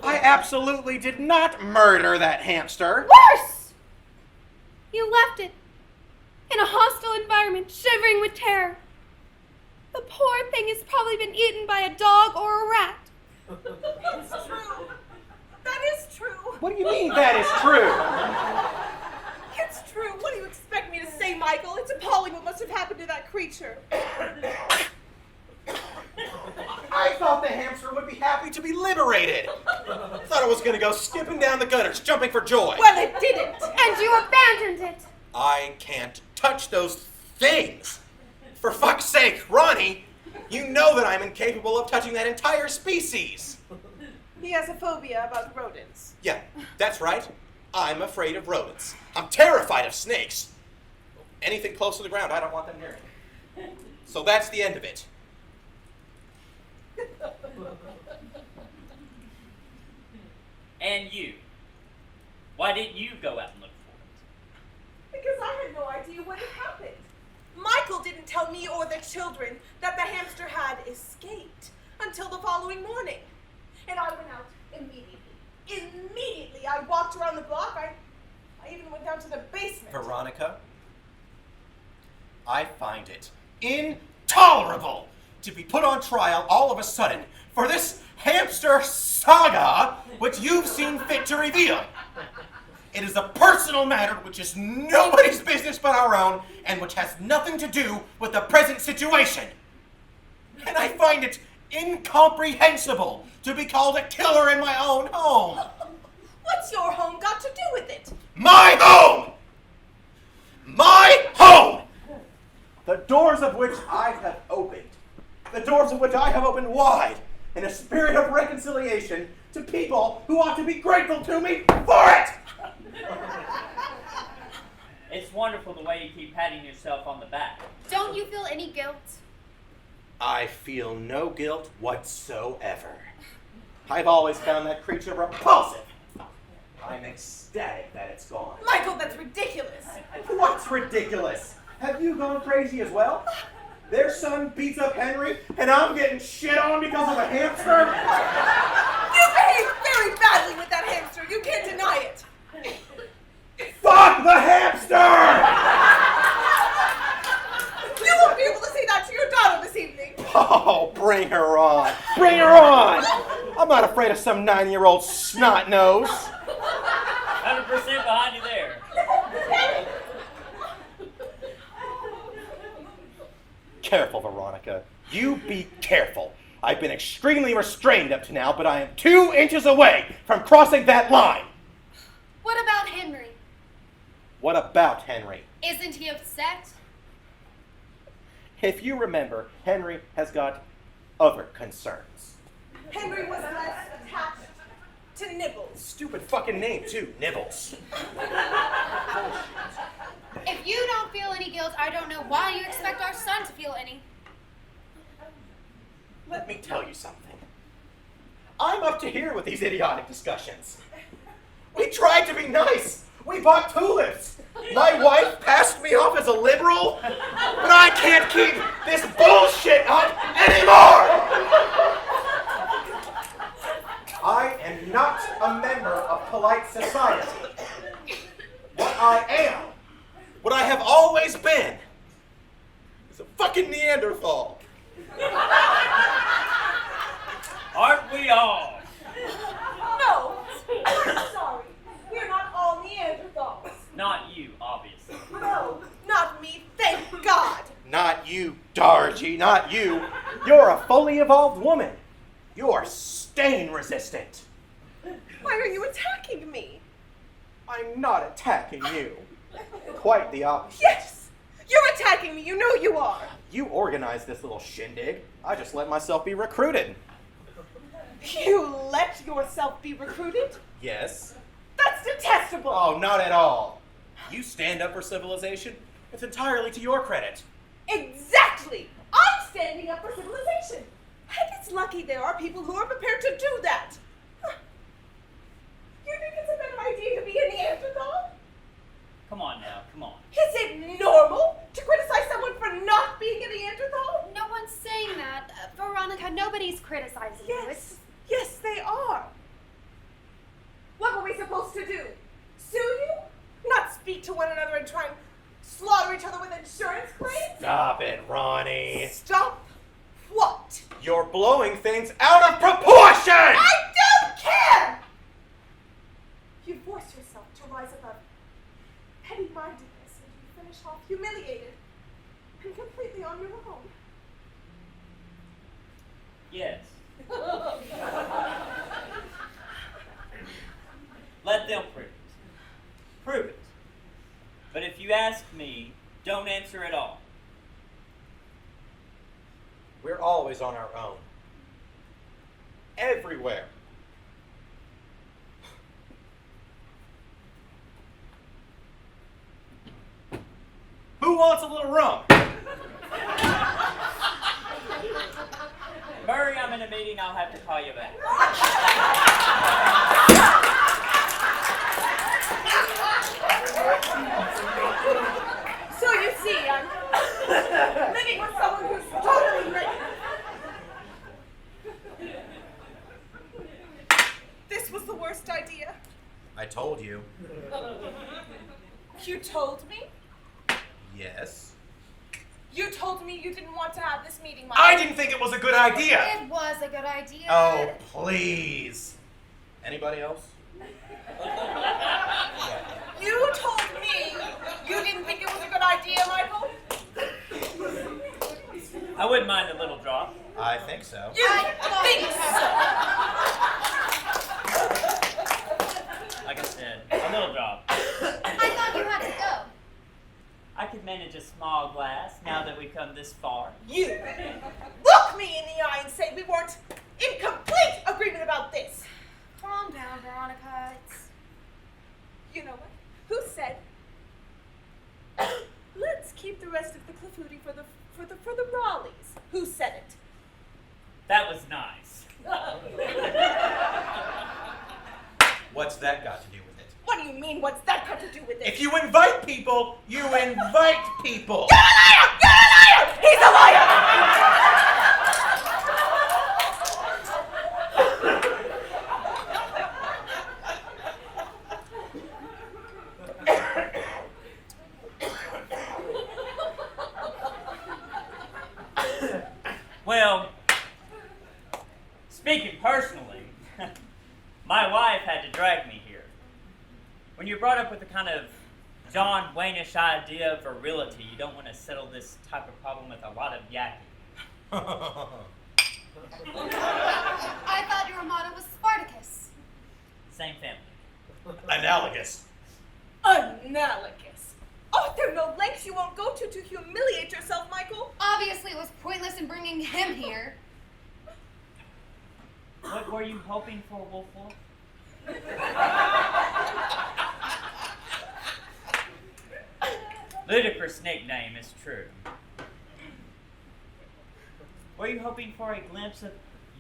I absolutely did not murder that hamster. Worse! You left it in a hostile environment, shivering with terror. The poor thing has probably been eaten by a dog or a rat. It's true. That is true. What do you mean that is true? It's true. What do you expect me to say, Michael? It's appalling what must have happened to that creature. I thought the hamster would be happy to be liberated. Thought it was going to go skipping down the gutters, jumping for joy. Well, it didn't. And you abandoned it. I can't touch those things. For fuck's sake, Ronnie, you know that I'm incapable of touching that entire species. He has a phobia about rodents. Yeah, that's right. I'm afraid of rodents. I'm terrified of snakes. Anything close to the ground, I don't want them near me. So that's the end of it. And you. Why didn't you go out and look for it? Because I had no idea what had happened. Michael didn't tell me or the children that the hamster had escaped until the following morning. And I went out immediately. Immediately, I walked around the block. I even went down to the basement. Veronica, I find it intolerable to be put on trial all of a sudden for this hamster saga which you've seen fit to reveal. It is a personal matter which is nobody's business but our own and which has nothing to do with the present situation. And I find it incomprehensible to be called a killer in my own home. What's your home got to do with it? My home! My home! The doors of which I have opened. The doors of which I have opened wide in a spirit of reconciliation to people who ought to be grateful to me for it! It's wonderful the way you keep patting yourself on the back. Don't you feel any guilt? I feel no guilt whatsoever. I've always found that creature repulsive. I'm ecstatic that it's gone. Michael, that's ridiculous. What's ridiculous? Have you gone crazy as well? Their son beats up Henry, and I'm getting shit on because of a hamster? You behaved very badly with that hamster. You can't deny it. Fuck the hamster! You won't be able to say that to your daughter this evening. Oh, bring her on. Bring her on! I'm not afraid of some 9-year-old snot nose. 100% behind you there. Careful, Veronica. You be careful. I've been extremely restrained up to now, but I am 2 inches away from crossing that line. What about Henry? What about Henry? Isn't he upset? If you remember, Henry has got other concerns. Henry was less attached to Nibbles. Stupid fucking name, too. Nibbles. If you don't feel any guilt, I don't know why you expect our son to feel any. Let me tell you something. I'm up to here with these idiotic discussions. We tried to be nice. We bought tulips. My wife passed me off as a liberal, but I can't keep this bullshit up anymore. I am not a member of polite society. What I am, what I have always been, is a fucking Neanderthal. Aren't we all? No, I'm sorry. We're not all Neanderthals. Not you, obviously. No, not me, thank God. Not you, Dargy, not you. You're a fully evolved woman. You're stain resistant. Why are you attacking me? I'm not attacking you. Quite the opposite. Yes, You're attacking me, you know you are. You organized this little shindig. I just let myself be recruited. You let yourself be recruited? Yes. That's detestable. Oh, not at all. You stand up for civilization. It's entirely to your credit. Exactly. I'm standing up for civilization. And it's lucky there are people who are prepared to do that. Huh. You think it's a better idea to be a Neanderthal? Come on now, come on. Is it normal to criticize someone for not being a Neanderthal? No one's saying that. Veronica, nobody's criticizing you. It's Yes, they are. What were we supposed to do? Sue you? Not speak to one another and try and slaughter each other with insurance claims? Stop it, Ronnie. Stop what? You're blowing things out of proportion! I don't care! You force yourself to rise above petty-mindedness and you finish off humiliated and completely on your own. Yes. Let them prove it. Prove it. But if you ask me, don't answer at all. We're always on our own. Everywhere. Who wants a little rum? Murray, I'm in a meeting. I'll have to call you back. So you see, I'm living with someone who's totally ready. This was the worst idea. I told you. You told me? Yes. You told me you didn't want to have this meeting, Mike. I didn't think it was a good idea. It was a good idea. Oh, please. Anybody else? You told me you didn't think it was a good idea, Michael? I wouldn't mind a little drop. I think so. You think so? Like I said, a little drop. I thought you had to go. I could manage a small glass now that we've come this far. You look me in the eye and say we weren't in complete agreement about this. Calm down, Veronica. You know what? Who said? Let's keep the rest of the clafouti for the Raleighs. Who said it? That was nice. What's that got to do with it? What do you mean? What's that got to do with it? If you invite people, you invite people. You're a liar! You're a liar! He's a liar! Well, speaking personally, my wife had to drag me here. When you're brought up with the kind of John Wayne-ish idea of virility, you don't want to settle this type of problem with a lot of yakking. I thought your motto was Spartacus. Same family. Analogous. Analogous. Are there no lengths you won't go to humiliate yourself, Michael? Obviously, it was pointless in bringing him here. What were you hoping for, Wolf Wolf? Ludicrous nickname is true. Were you hoping for a glimpse of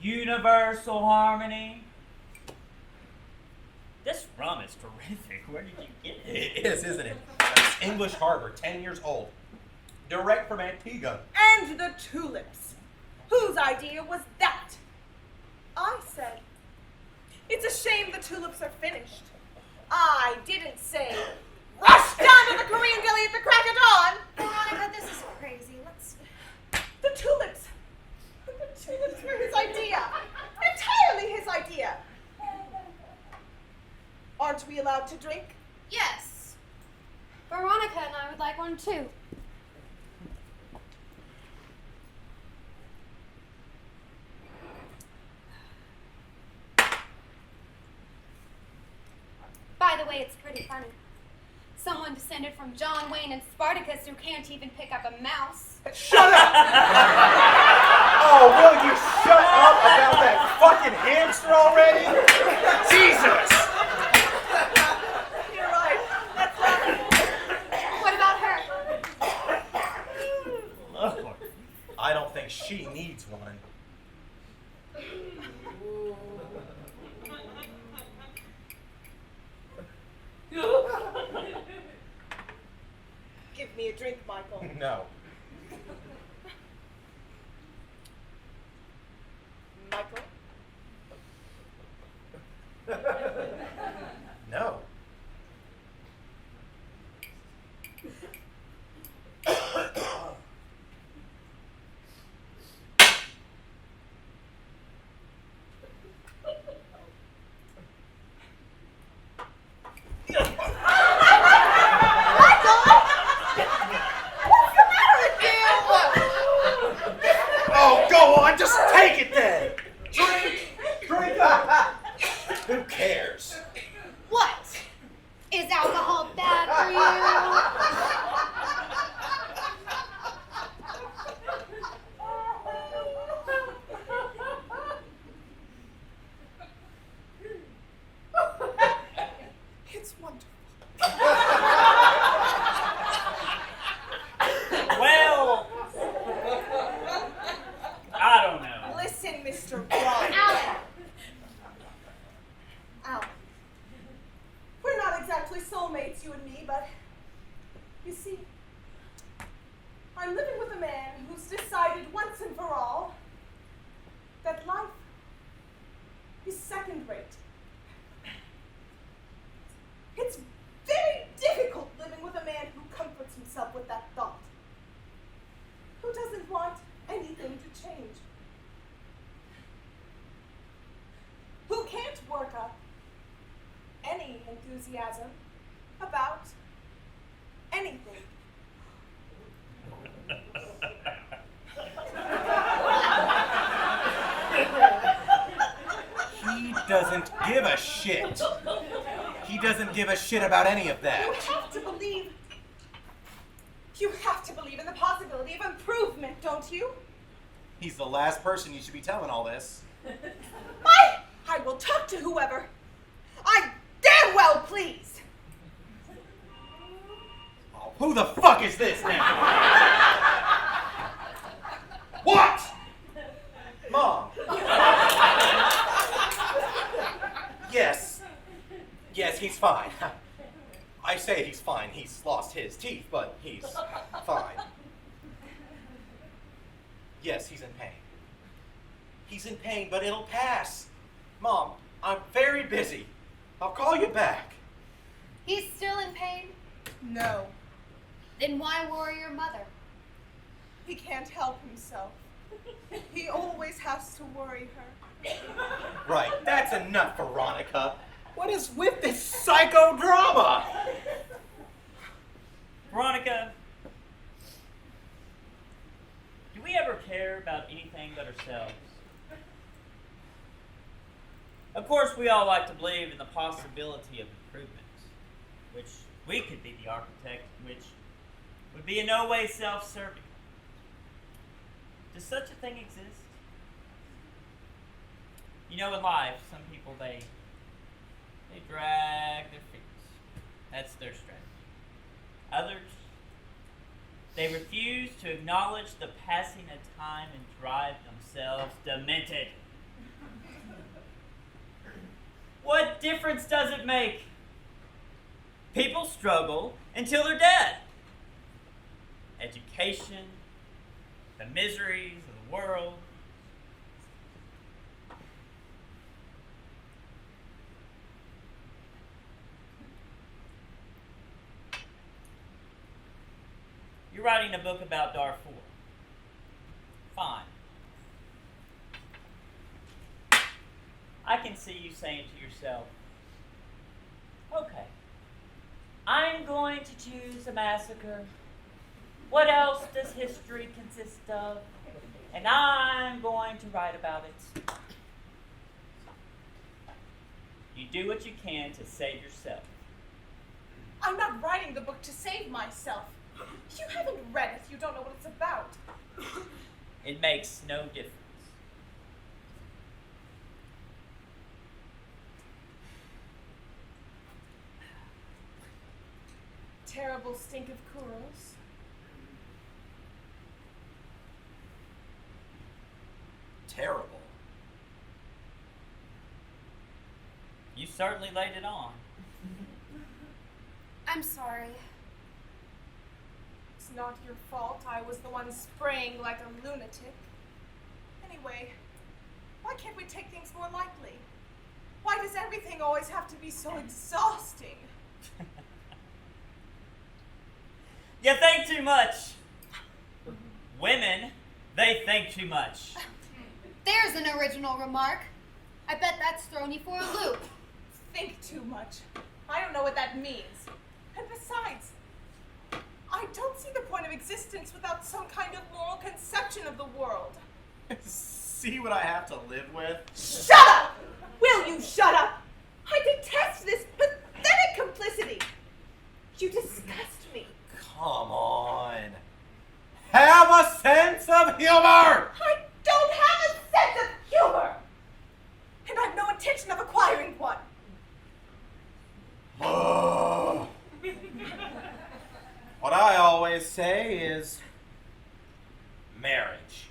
universal harmony? This rum is terrific. Where did you get it? It is, isn't it? It's English Harbor, 10 years old. Direct from Antigua. And the tulips. Whose idea was that? I said, it's a shame the tulips are finished. I didn't say, rush down to the Korean deli at the crack of dawn. Veronica, this is crazy. The tulips. The tulips were his idea. Entirely his idea. Aren't we allowed to drink? Yes. Veronica and I would like one too. By the way, it's pretty funny. Someone descended from John Wayne and Spartacus who can't even pick up a mouse. Shut up! Oh, will you shut up about that fucking hamster already? Jesus! You're right. That's right. What about her? Lord. I don't think she needs one. Give me a drink, Michael. No. Michael? No. Oh, go on, just take it then. Drink. Who cares? What? Is alcohol bad for you? It's wonderful. Well, I don't know. Listen, Mr. Ron. Alan, Al. We're not exactly soulmates, you and me, but you see, I'm living with a man who's decided once and for all that life is second rate. It's very difficult living with a man who comforts himself with that thought, who doesn't want anything to change, who can't work up any enthusiasm about anything. He doesn't give a shit. He doesn't give a shit about any of that. You have to believe in the possibility of improvement, don't you? He's the last person you should be telling all this. I will talk to whoever I damn well please. Oh, who the fuck is this now? What? Mom. Yes, he's fine. I say he's fine. He's lost his teeth, but he's fine. Yes, he's in pain. He's in pain, but it'll pass. Mom, I'm very busy. I'll call you back. he's still in pain? No, Then why worry your mother? he can't help himself. He always has to worry her. Right, that's enough, Veronica. What is with this psychodrama? Veronica, do we ever care about anything but ourselves? Of course, we all like to believe in the possibility of improvements, which we could be the architect, which would be in no way self-serving. Does such a thing exist? You know, in life, some people, they drag their feet. That's their strategy. Others, they refuse to acknowledge the passing of time and drive themselves demented. What difference does it make? People struggle until they're dead. Education, the miseries of the world. You're writing a book about Darfur. Fine. I can see you saying to yourself, okay, I'm going to choose a massacre. What else does history consist of? And I'm going to write about it. You do what you can to save yourself. I'm not writing the book to save myself. You haven't read it. You don't know what it's about. It makes no difference. Terrible stink of Kuros. Terrible. You certainly laid it on. I'm sorry. It's not your fault. I was the one spraying like a lunatic. Anyway, why can't we take things more lightly? Why does everything always have to be so exhausting? You think too much. Women, they think too much. There's an original remark. I bet that's thrown you for a loop. Think too much. I don't know what that means. And besides, I don't see the point of existence without some kind of moral conception of the world. See what I have to live with? Shut up! Will you shut up? I detest this pathetic complicity. You disgust me. Come on. Have a sense of humor! I don't have a sense of humor! And I've no intention of acquiring one. What I always say is marriage.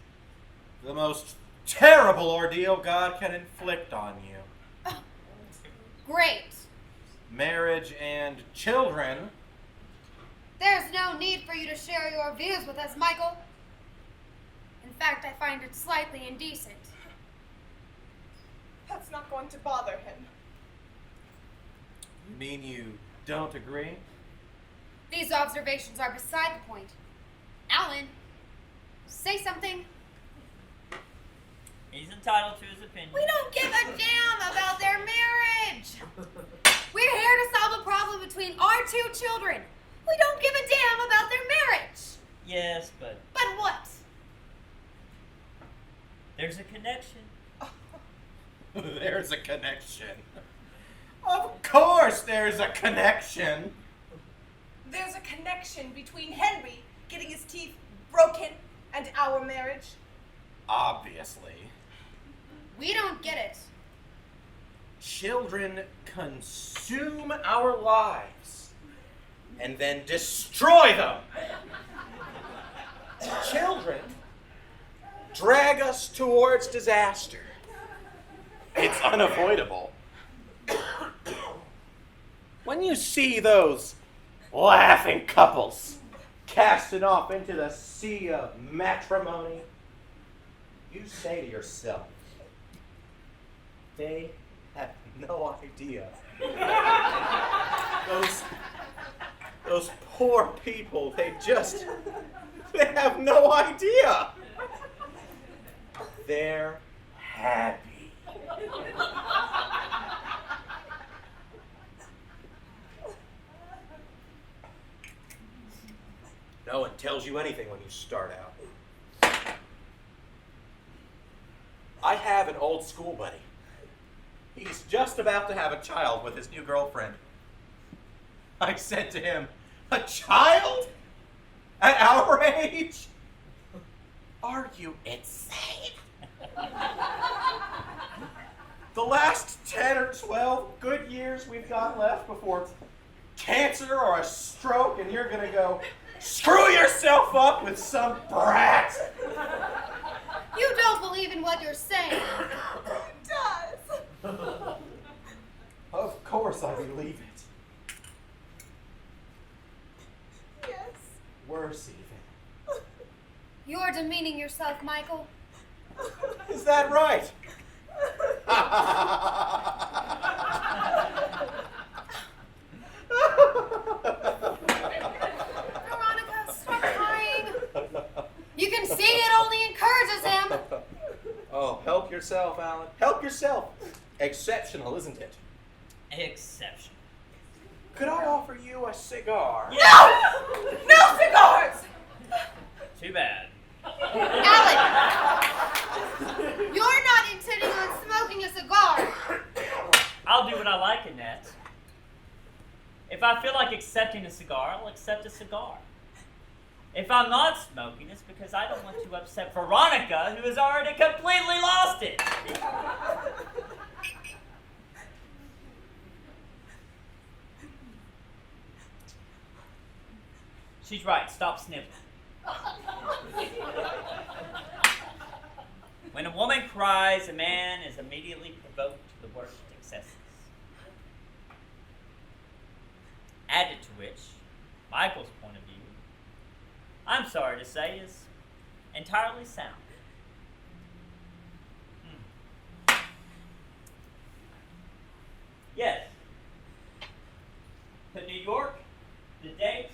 The most terrible ordeal God can inflict on you. Great. Marriage and children. There's no need for you to share your views with us, Michael. In fact, I find it slightly indecent. That's not going to bother him. You mean you don't agree? These observations are beside the point. Alan, say something. He's entitled to his opinion. We don't give a damn about their marriage. We're here to solve a problem between our two children. We don't give a damn about their marriage. Yes, but But what? there's a connection. There's a connection. Of course there's a connection. There's a connection between Henry getting his teeth broken and our marriage. Obviously. We don't get it. Children consume our lives and then destroy them. Children drag us towards disaster. It's unavoidable. When you see those laughing couples casting off into the sea of matrimony, you say to yourself, they have no idea. Those poor people, they have no idea. They're happy. No one tells you anything when you start out. I have an old school buddy. He's just about to have a child with his new girlfriend. I said to him, "A child? At our age? Are you insane?" The last 10 or 12 good years we've got left before it's cancer or a stroke, and you're gonna go screw yourself up with some brat. You don't believe in what you're saying. It does. Of course I believe it. Yes. Worse even. You're demeaning yourself, Michael. Is that right? Veronica, stop crying. You can see it only encourages him. Oh, help yourself, Alan. Help yourself. Exceptional, isn't it? Exception. Could I offer you a cigar? No! No cigars! Too bad. Alan, you're not intending on smoking a cigar. I'll do what I like, Annette. If I feel like accepting a cigar, I'll accept a cigar. If I'm not smoking, it's because I don't want to upset Veronica, who has already completely lost it. She's right. Stop sniveling. When a woman cries, a man is immediately provoked to the worst excesses. Added to which, Michael's point of view, I'm sorry to say, is entirely sound. Yes. To New York, the date,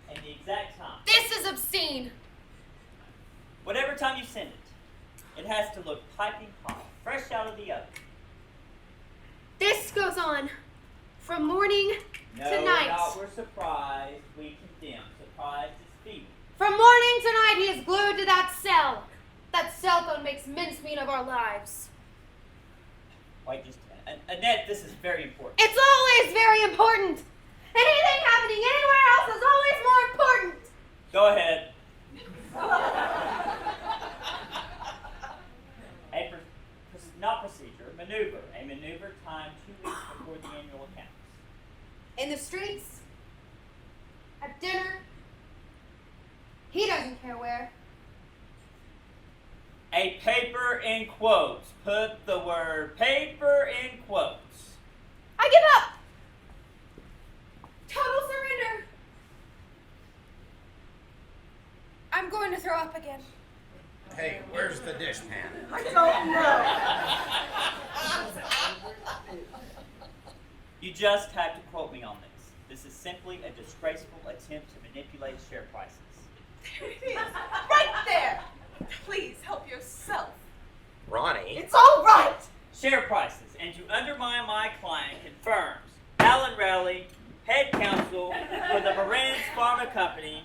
and the exact time. This is obscene. Whatever time you send it, it has to look piping hot, fresh out of the oven. This goes on from morning No, to night. not we're surprised, we condemn. Surprised is feeble. From morning to night, he is glued to that cell. That cell phone makes mincemeat of our lives. Wait, just Annette, this is very important. It's always very important. Anything happening anywhere else is always more important. Go ahead. Not procedure, maneuver. A maneuver timed 2 weeks before the annual accounts. In the streets, at dinner, he doesn't care where. A paper in quotes. Put the word paper in quotes. I give up. Total surrender. I'm going to throw up again. Hey, where's the dishpan? I don't know. You just have to quote me on this. This is simply a disgraceful attempt to manipulate share prices. There it is. Right there. Please help yourself. Ronnie? It's all right. Share prices, and to undermine my client confirms Alan Rowley, head counsel for the Moran's Pharma Company,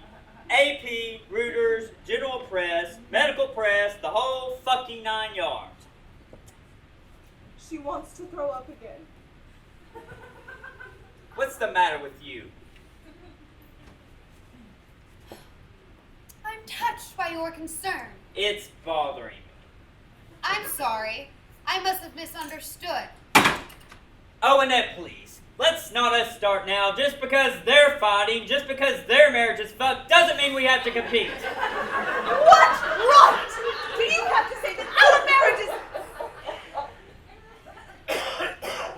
AP, Reuters, General Press, Medical Press, the whole fucking 9 yards. She wants to throw up again. What's the matter with you? I'm touched by your concern. It's bothering me. I'm sorry. I must have misunderstood. Oh, Annette, please. Let's not us start now. Just because they're fighting, just because their marriage is fucked, doesn't mean we have to compete. What right do you have to say that our marriage is...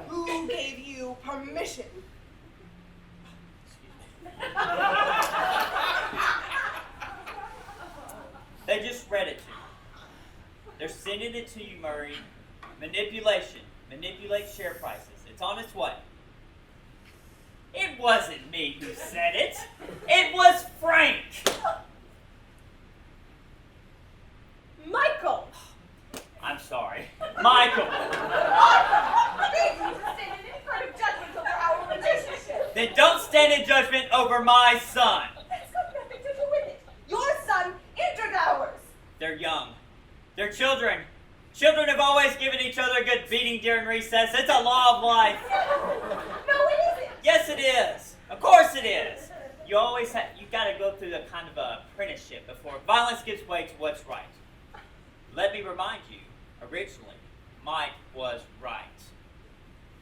Who gave you permission? They just read it to you. They're sending it to you, Murray. Manipulation. Manipulate share prices. It's on its way. It wasn't me who said it. It was Frank. Michael! I'm sorry. Michael. Need you to stand in any kind of judgment over our relationship. Then don't stand in judgment over my son. That's got nothing to do with it. Your son entered ours. They're young. They're children. Children have always given each other a good beating during recess. It's a law of life. No, it isn't. Yes, it is. Of course it is. You gotta go through a kind of a apprenticeship before violence gives way to what's right. Let me remind you, originally, Mike was right.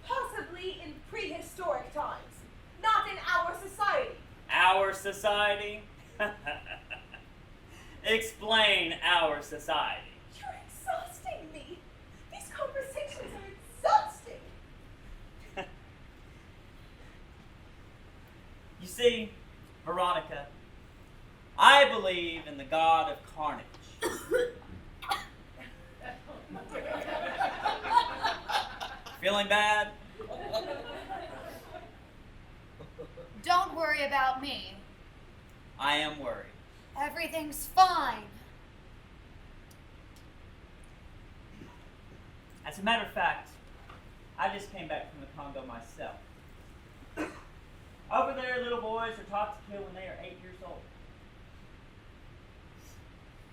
Possibly in prehistoric times. Not in our society. Our society? Explain our society. You're exhausting me. These conversations are exhausting. You see, Veronica, I believe in the god of carnage. Feeling bad? Don't worry about me. I am worried. Everything's fine. As a matter of fact, I just came back from the Congo myself. Over there, little boys are taught to kill when they are 8 years old.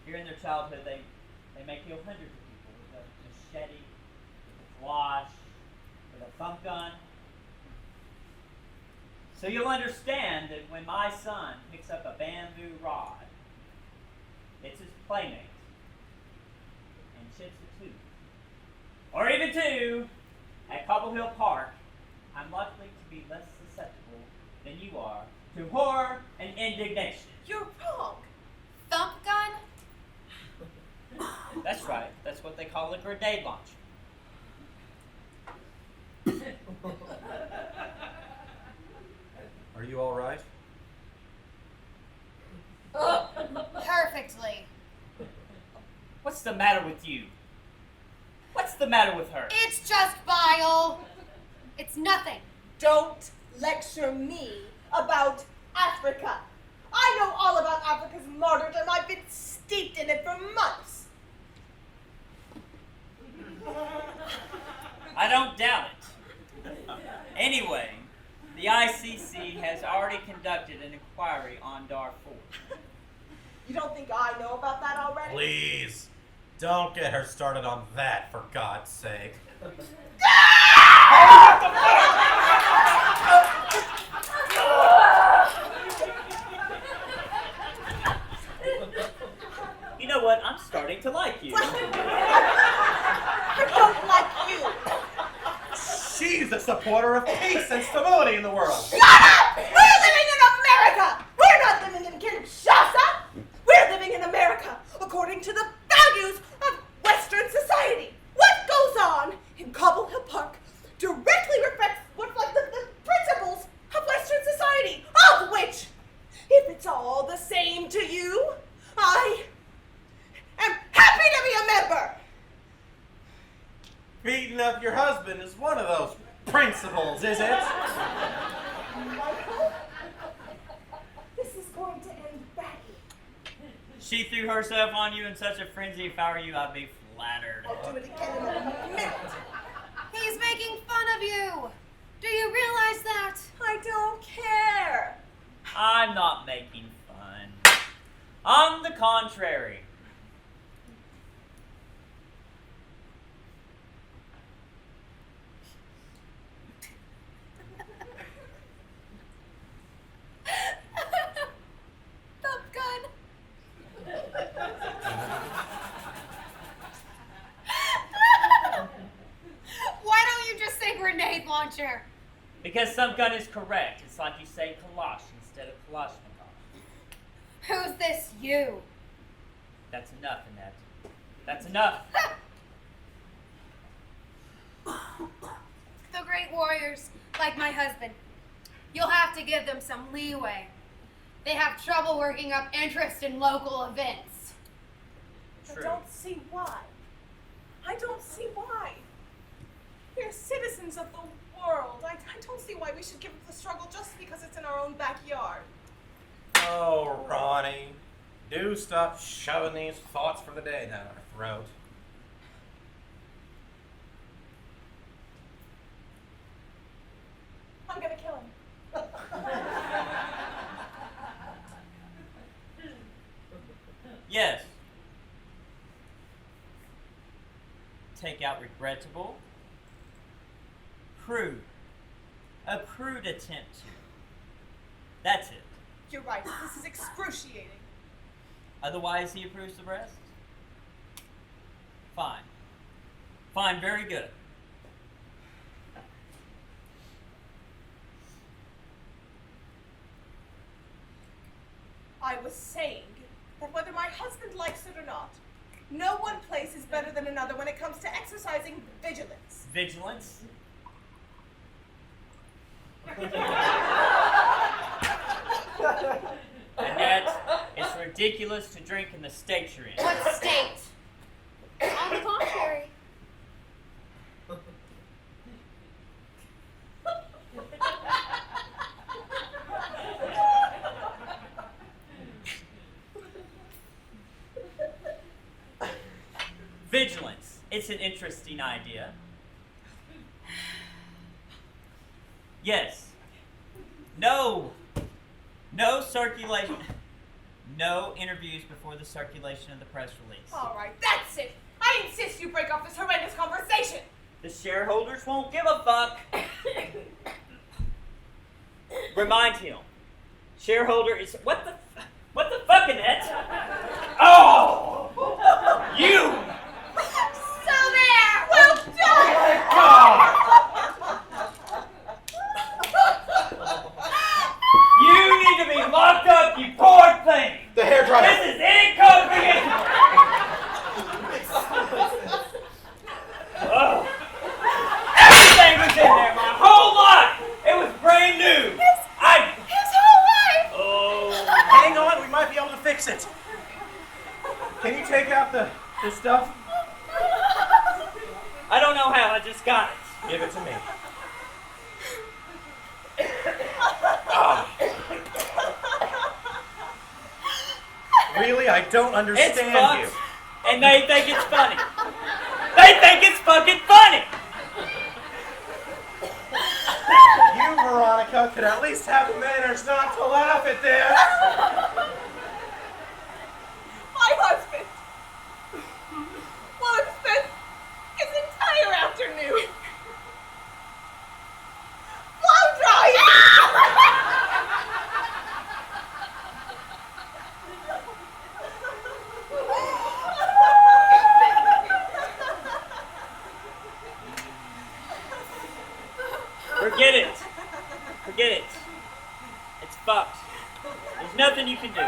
Here in their childhood, they may kill hundreds of people with a machete, with a flash, with a thump gun. So you'll understand that when my son picks up a bamboo rod, it's his playmate, and chips a tooth, or even two, at Cobble Hill Park, I'm likely to be less susceptible than you are to horror and indignation. You're wrong. Thump gun? That's right. That's what they call a grenade launcher. Are you all right? Perfectly. What's the matter with you? What's the matter with her? It's just bile. It's nothing. Don't lecture me about Africa. I know all about Africa's martyrdom. I've been steeped in it for months. I don't doubt it. Anyway, the ICC has already conducted an inquiry on Darfur. You don't think I know about that already? Please, don't get her started on that, for God's sake. You know what? I'm starting to like you. I don't like you. She's a supporter of peace and stability in the world. Shut up! We're living in America! We're not living in Kinshasa! We're living in America according to the values of Western society. What goes on in Cobble Hill Park directly reflects the principles of Western society, of which, if it's all the same to you, I am happy to be a member. Beating up your husband is one of those principles, is it? Michael, this is going to end badly. She threw herself on you in such a frenzy. If I were you, I'd be flattered. I'll do it again in a minute. He's making fun of you. Do you realize that? I don't care. I'm not making fun. On the contrary. Thump gun. Why don't you just say grenade launcher? Because some gun is correct. It's like you say Kalash instead of Kalashnikov. Who's this you? That's enough, Annette. That's enough. The great warriors, like my husband. You'll have to give them some leeway. They have trouble working up interest in local events. True. I don't see why. I don't see why. We're citizens of the world. I don't see why we should give up the struggle just because it's in our own backyard. Oh, Ronnie, do stop shoving these thoughts for the day down our throat. I'm gonna kill him. Yes. Take out regrettable. Crude. A crude attempt to. That's it. You're right. This is excruciating. Otherwise, he approves the rest? Fine. Fine, very good. I was saying that whether my husband likes it or not, no one place is better than another when it comes to exercising vigilance. Vigilance? Annette, it's ridiculous to drink in the state you're in. What state? On the contrary. Vigilance. It's an interesting idea. Yes. No circulation. No interviews before the circulation of the press release. All right, that's it. I insist you break off this horrendous conversation. The shareholders won't give a fuck. Remind him. Shareholder is what the fuck, Annette? Oh, you! So there! Well done! God! You need to be locked up, you poor thing! The hairdryer. This is incomprehensible! Oh. Everything was in there, my whole life! It was brand new! His whole life! Oh. Hang on, we might be able to fix it. Can you take out the stuff? I don't know how, I just got it. Give it to me. Ah. Really? I don't It's understand fucked, you. and they think it's funny. They think it's fucking funny! You, Veronica, could at least have the manners not to laugh at this. My husband will have spent his entire afternoon blow drying. Forget it. Forget it. It's fucked. There's nothing you can do.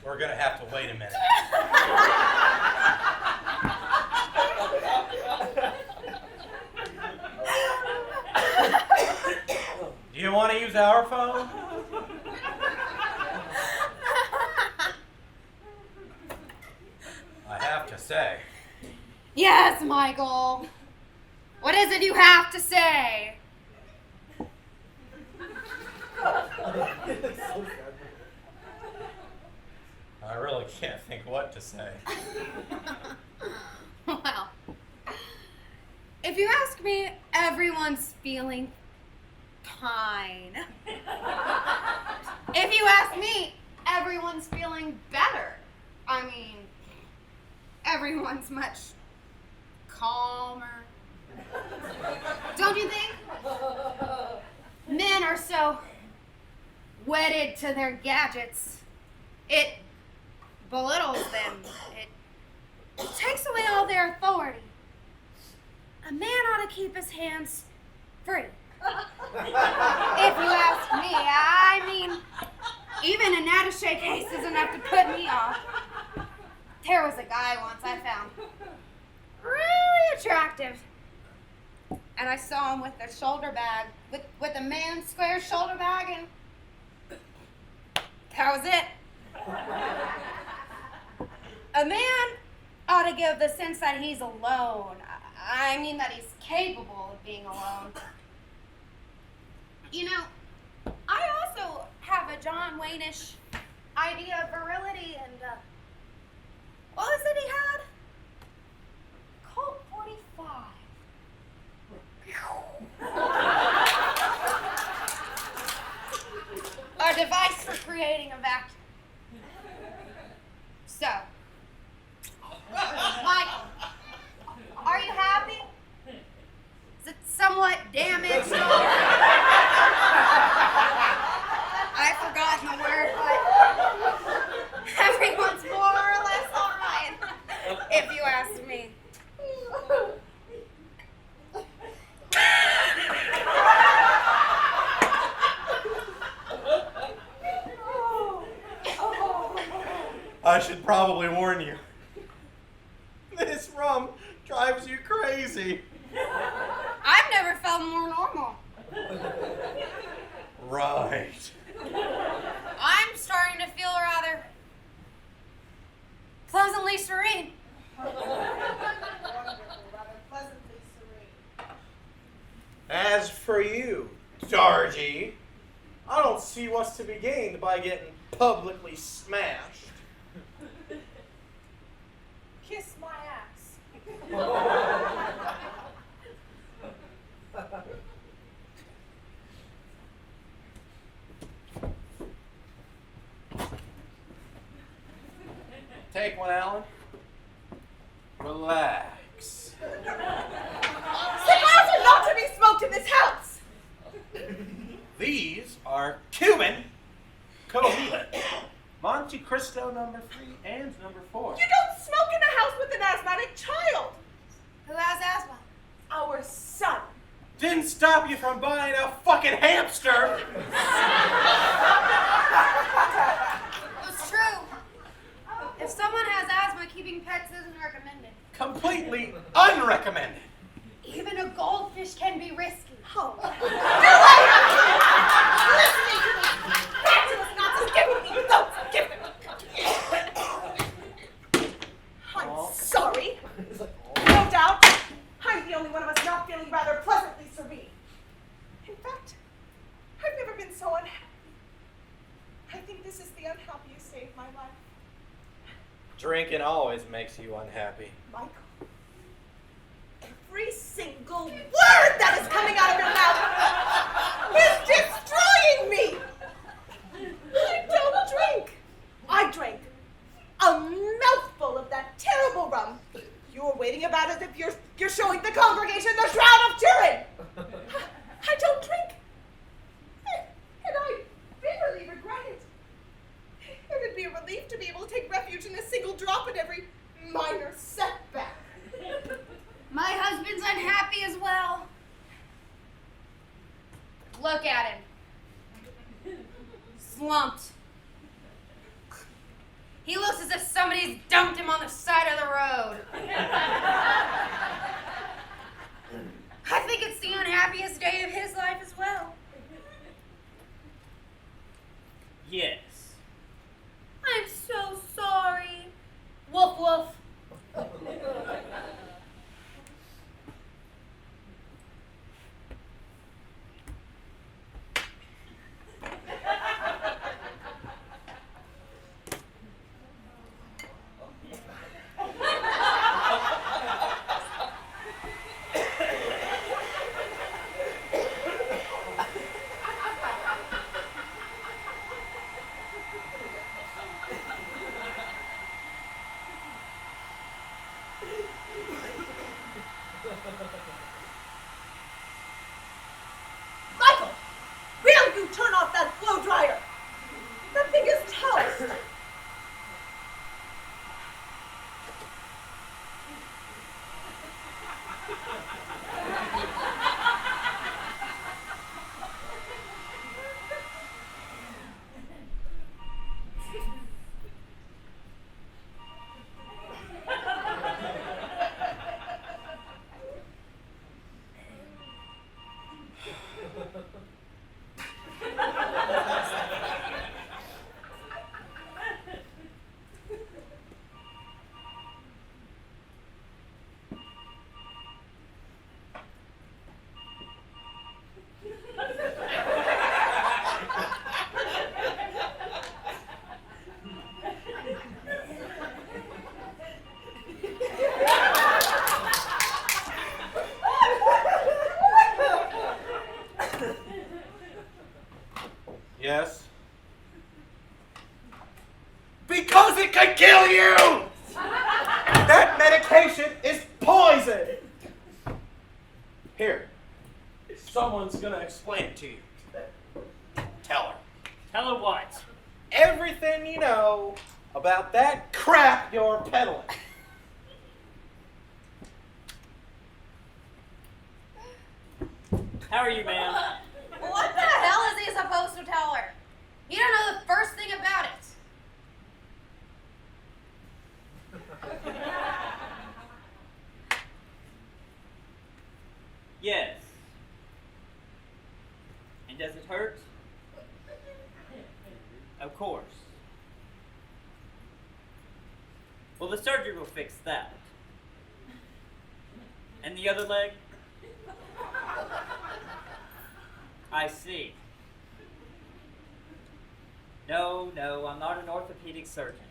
We're gonna have to wait a minute. Do you want to use our phone? I have to say, Yes, Michael. What is it you have to say? I really can't think what to say. Well, if you ask me, everyone's feeling fine. If you ask me, everyone's feeling better. I mean, everyone's much calmer. Don't you think? Men are so wedded to their gadgets. It belittles them. It takes away all their authority. A man ought to keep his hands free. If you ask me, I mean, even an attaché case is enough to put me off. There was a guy once I found really attractive. And I saw him with a shoulder bag, with a man's square shoulder bag, and that was it. A man ought to give the sense that he's alone. I mean that he's capable of being alone. You know, I also have a John Wayne-ish idea of virility, and what was it he had? Colt 45. A device for creating a vacuum. So, Michael, are you happy? Is it somewhat damaged? I've forgotten the word, but everyone's more or less all right, if you ask me. I should probably warn you. This rum drives you crazy. I've never felt more normal. Right. I'm starting to feel rather pleasantly serene. As for you, Dargy, I don't see what's to be gained by getting publicly smashed. kiss my ass. Take one, Alan. Relax. Cigars are not to be smoked in this house. These are Cuban Cohiba. Monte Cristo number 3 and number 4. You don't smoke in a house with an asthmatic child. Who has asthma? Our son. Didn't stop you from buying a fucking hamster. It's true. If someone has asthma, keeping pets isn't recommended. Completely unrecommended. Even a goldfish can be risky. Oh. Listening to this fabulous nonsense. Give me these notes. Give them. I'm sorry. No doubt, I'm the only one of us not feeling rather pleasantly serene. In fact, I've never been so unhappy. I think this is the unhappiest day of my life. Drinking always makes you unhappy. Michael, every single word that is coming out of your mouth is destroying me. I don't drink. I drank a mouthful of that terrible rum. You were waiting about as if you're showing the congregation the Shroud of Turin. I don't drink. And I bitterly regret it. It would be a relief to be able to take refuge in a single drop at every minor setback. My husband's unhappy as well. Look at him. Slumped. He looks as if somebody's dumped him on the side of the road. I think it's the unhappiest day of his life as well. Yes. I'm so sorry. Woof woof. Michael, will you turn off that blow dryer? That thing is toast. Yes? Because it could kill you! That medication is poison! Here. Someone's gonna explain it to you. Tell her. Tell her what? Everything you know about that crap you're peddling. How are you, ma'am? What the hell is he supposed to tell her? You don't know the first thing about it. Yes. And does it hurt? Of course. Well, the surgery will fix that. And the other leg? I see. No, I'm not an orthopedic surgeon.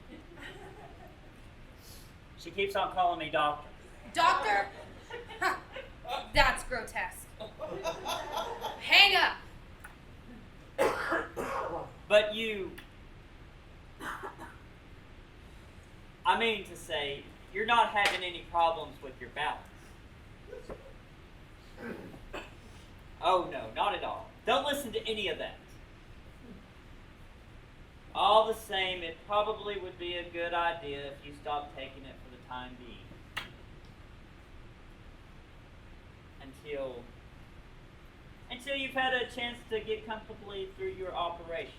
She keeps on calling me doctor. Doctor? Huh. That's grotesque. Hang up. But you... I mean to say, you're not having any problems with your balance. Oh no, not at all. Don't listen to any of that. All the same, it probably would be a good idea if you stopped taking it for the time being. Until you've had a chance to get comfortably through your operation.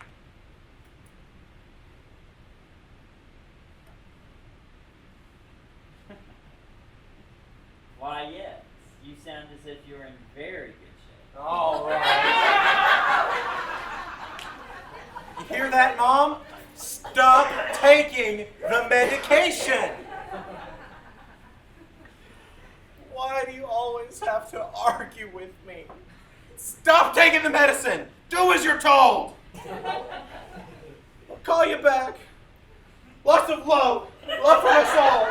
Why, yes. You sound as if you're in very good shape. All right. You hear that, Mom? Stop taking the medication. Why do you always have to argue with me? Stop taking the medicine. Do as you're told. I'll call you back. Lots of love. Love from us all.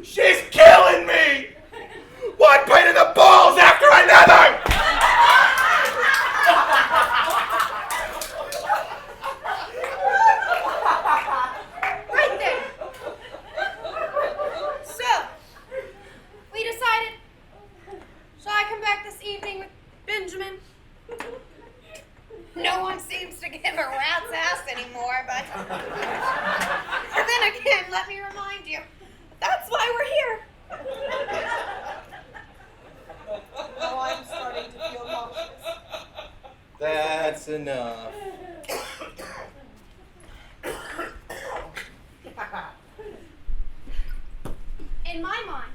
She's killing me! One pain in the balls after another! Right there. So, we decided, shall I come back this evening with Benjamin? No one seems to give a rat's ass anymore, but then again, let me remind you, that's why we're here. Oh, I'm starting to feel nauseous. That's enough. In my mind,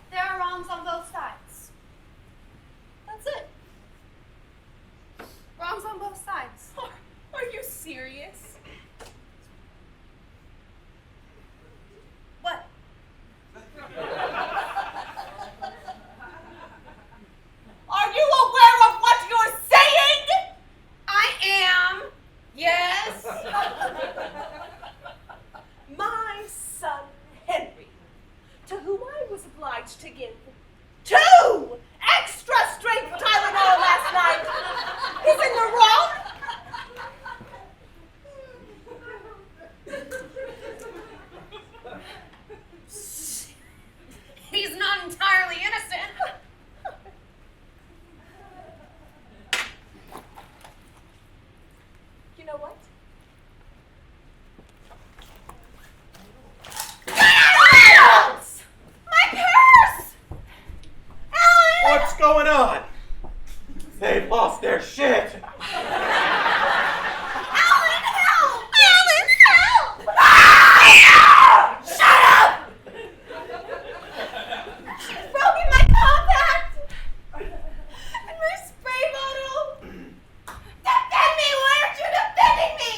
there are wrongs on both sides. That's it. Wrongs on both sides. Are you serious? What? Are you aware of what you're saying? I am. Yes. My son Henry, to whom I was obliged to give 2 extra strength Tylenol last night, is in the wrong? He's not entirely innocent. You know what? My purse! Alan! What's going on? They've lost their shit. Alan, help! Alan, help! Shut up! She's broken my compact! And my spray bottle! Defend me! Why aren't you defending me?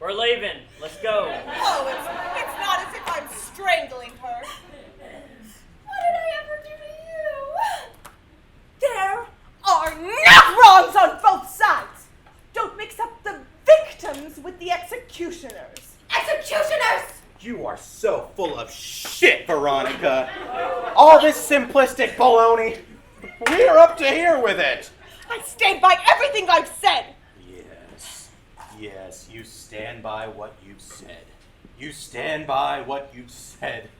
We're leaving. Let's go. Oh, it's not as if I'm strangling her. What did I ever do to you? There are no wrongs on both sides. Don't mix up the victims with the executioners. Executioners! You are so full of shit, Veronica. All this simplistic baloney. We're up to here with it. I stand by everything I've said. Yes, you stand by what you said. You stand by what you said.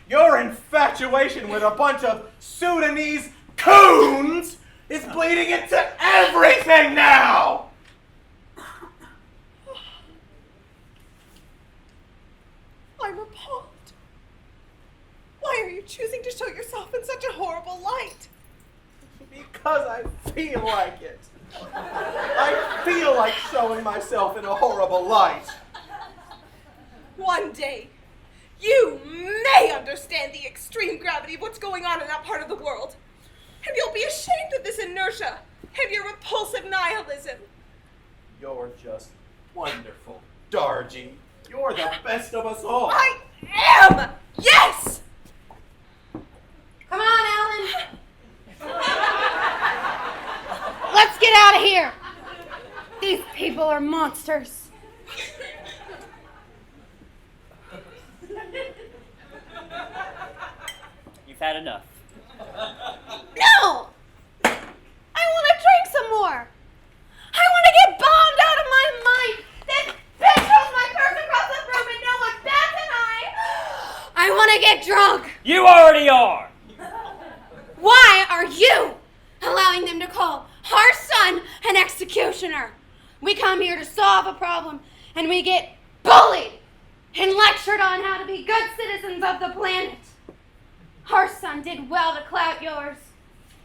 Your infatuation with a bunch of Sudanese coons is bleeding into everything now! I'm appalled. Why are you choosing to show yourself in such a horrible light? Because I feel like it. I feel like showing myself in a horrible light. One day, you may understand the extreme gravity of what's going on in that part of the world. And you'll be ashamed of this inertia and your repulsive nihilism. You're just wonderful, Dargy. You're the best of us all. I am! Yes! Come on, Alan. Let's get out of here. all are monsters. You've had enough. No! I want to drink some more. I want to get bombed out of my mind. This bitch throws my purse across the room and no one bats an eye. I want to get drunk. You already are! Why are you allowing them to call our son an executioner? We come here to solve a problem and we get bullied and lectured on how to be good citizens of the planet. Our son did well to clout yours.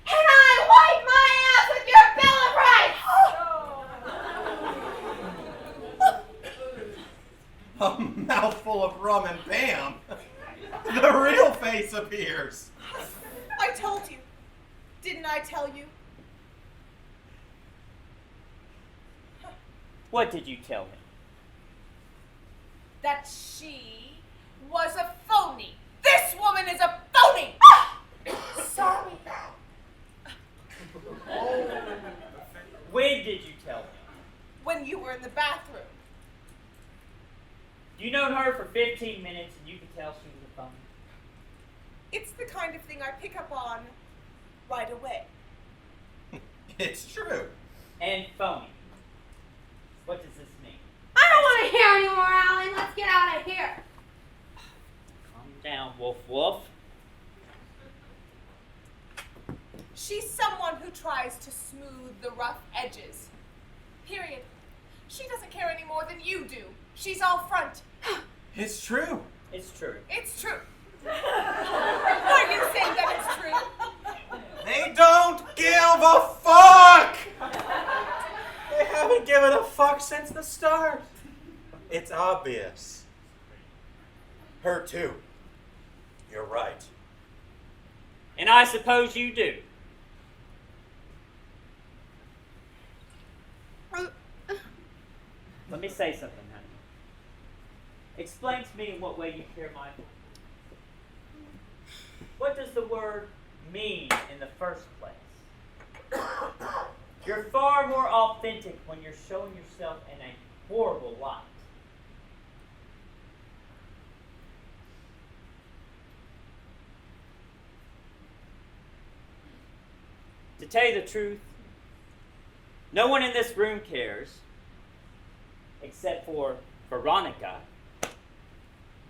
And I wipe my ass with your Bill of Rights! A mouthful of rum and bam! The real face appears! I told you. Didn't I tell you? What did you tell him? That she was a phony. This woman is a phony! Sorry. When did you tell him? When you were in the bathroom. You known her for 15 minutes and you could tell she was a phony. It's the kind of thing I pick up on right away. It's true. And phony. What does this mean? I don't want to hear anymore, Alan. Let's get out of here. Calm down, Wolf Wolf. She's someone who tries to smooth the rough edges. Period. She doesn't care any more than you do. She's all front. It's true. It's true. It's true. Are you saying that it's true? They don't give a fuck! They haven't given a fuck since the start. It's obvious. Her too. You're right. And I suppose you do. Let me say something, honey. Explain to me in what way you care, Michael. What does the word mean in the first place? You're far more authentic when you're showing yourself in a horrible light. To tell you the truth, no one in this room cares, except for Veronica,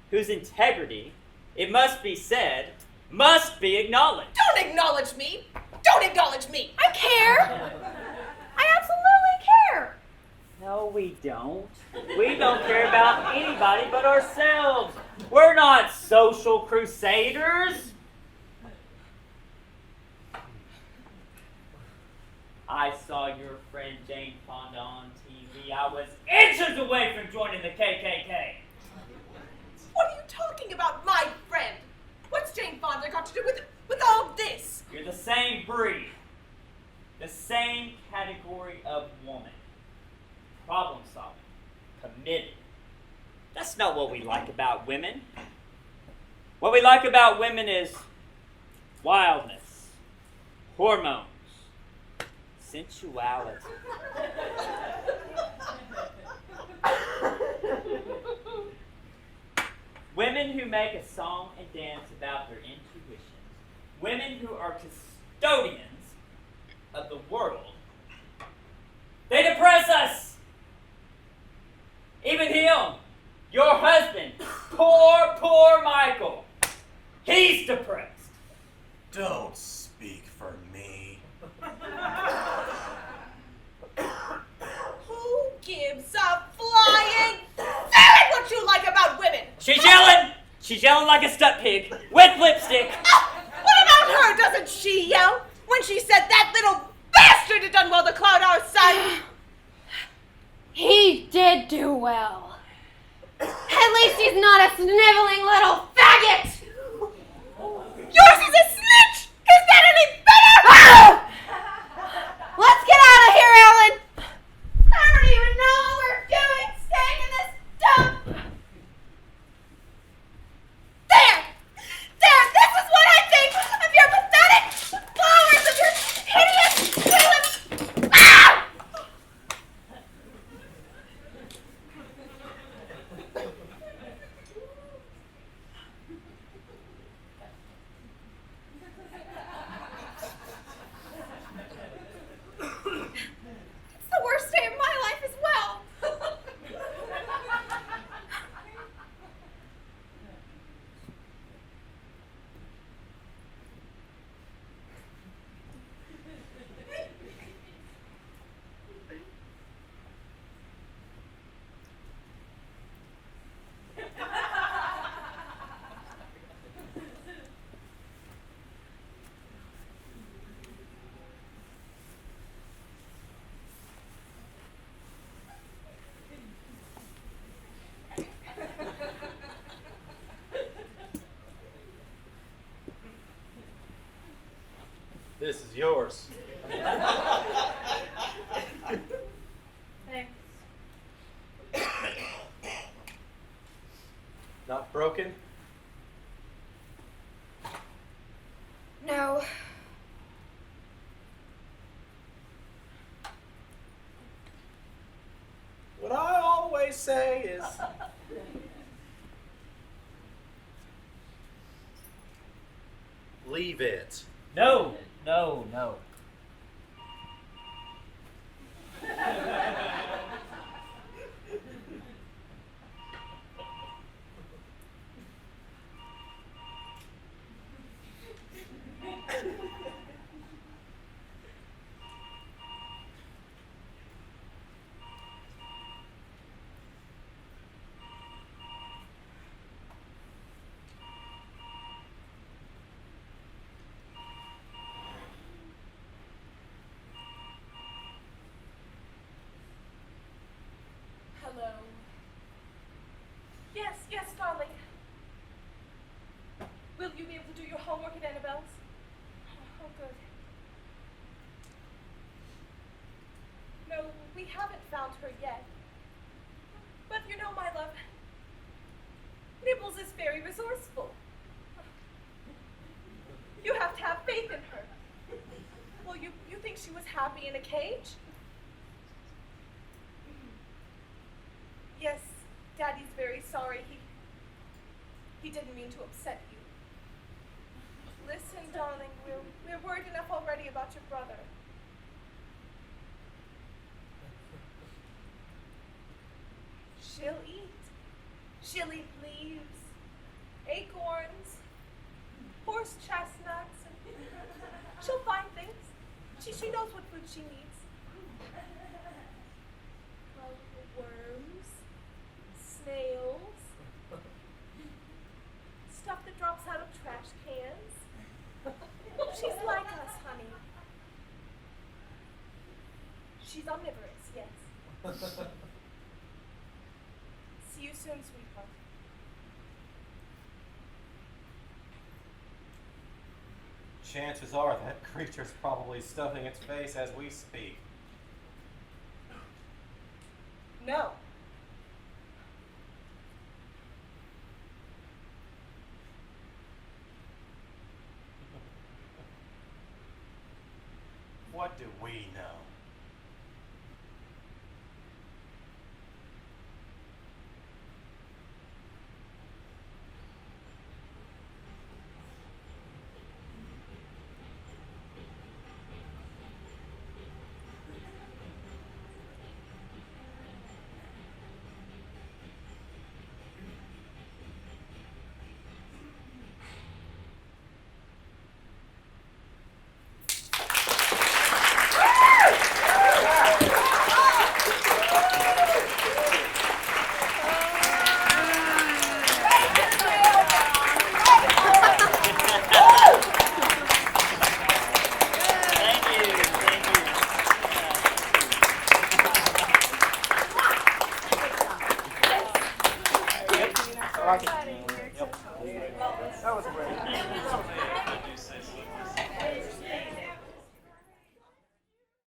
whose integrity, it must be said, must be acknowledged. Don't acknowledge me! Don't acknowledge me! I care. I absolutely care. No, we don't. We don't care about anybody but ourselves. We're not social crusaders. I saw your friend Jane Fonda on TV. I was inches away from joining the KKK. What are you talking about, my friend? What's Jane Fonda got to do with all this? You're the same breed. The same category of woman. Problem solving. Committed. That's not what we like about women. What we like about women is wildness, hormones, sensuality. Women who make a song and dance about their intuitions. Women who are custodians of the world. They depress us. Even him, your husband, poor Michael. He's depressed. Don't speak for me. Who gives a flying salad what you like about women? She's yelling. She's yelling like a stuck pig with lipstick. What about her? Doesn't she yell when she said that little bastard had done well to cloud our son? He did do well. At least he's not a sniveling little faggot. Yours is a snitch! Is that any better? Ah! Let's get out of here, Ellen. I don't even know what we're doing staying in this dump. There! This is what I think of your pathetic flowers, of your hideous tulips. Ah! This is yours. Thanks. Not broken? No. What I always say is, leave it. No, no, no. Hello. Yes, yes, darling. Will you be able to do your homework at Annabelle's? Oh, good. No, we haven't found her yet. But you know, my love, Nibbles is very resourceful. You have to have faith in her. Well, you think she was happy in a cage? Yes, Daddy's very sorry. He didn't mean to upset you. Listen, darling, we're worried enough already about your brother. She'll eat. She'll eat leaves, acorns, horse chestnuts, and she'll find things. She knows what food she needs. Worms, snails, stuff that drops out of trash cans. She's like us, honey. She's omnivorous, yes. See you soon, sweetheart. Chances are that creature's probably stuffing its face as we speak. No. What do we know?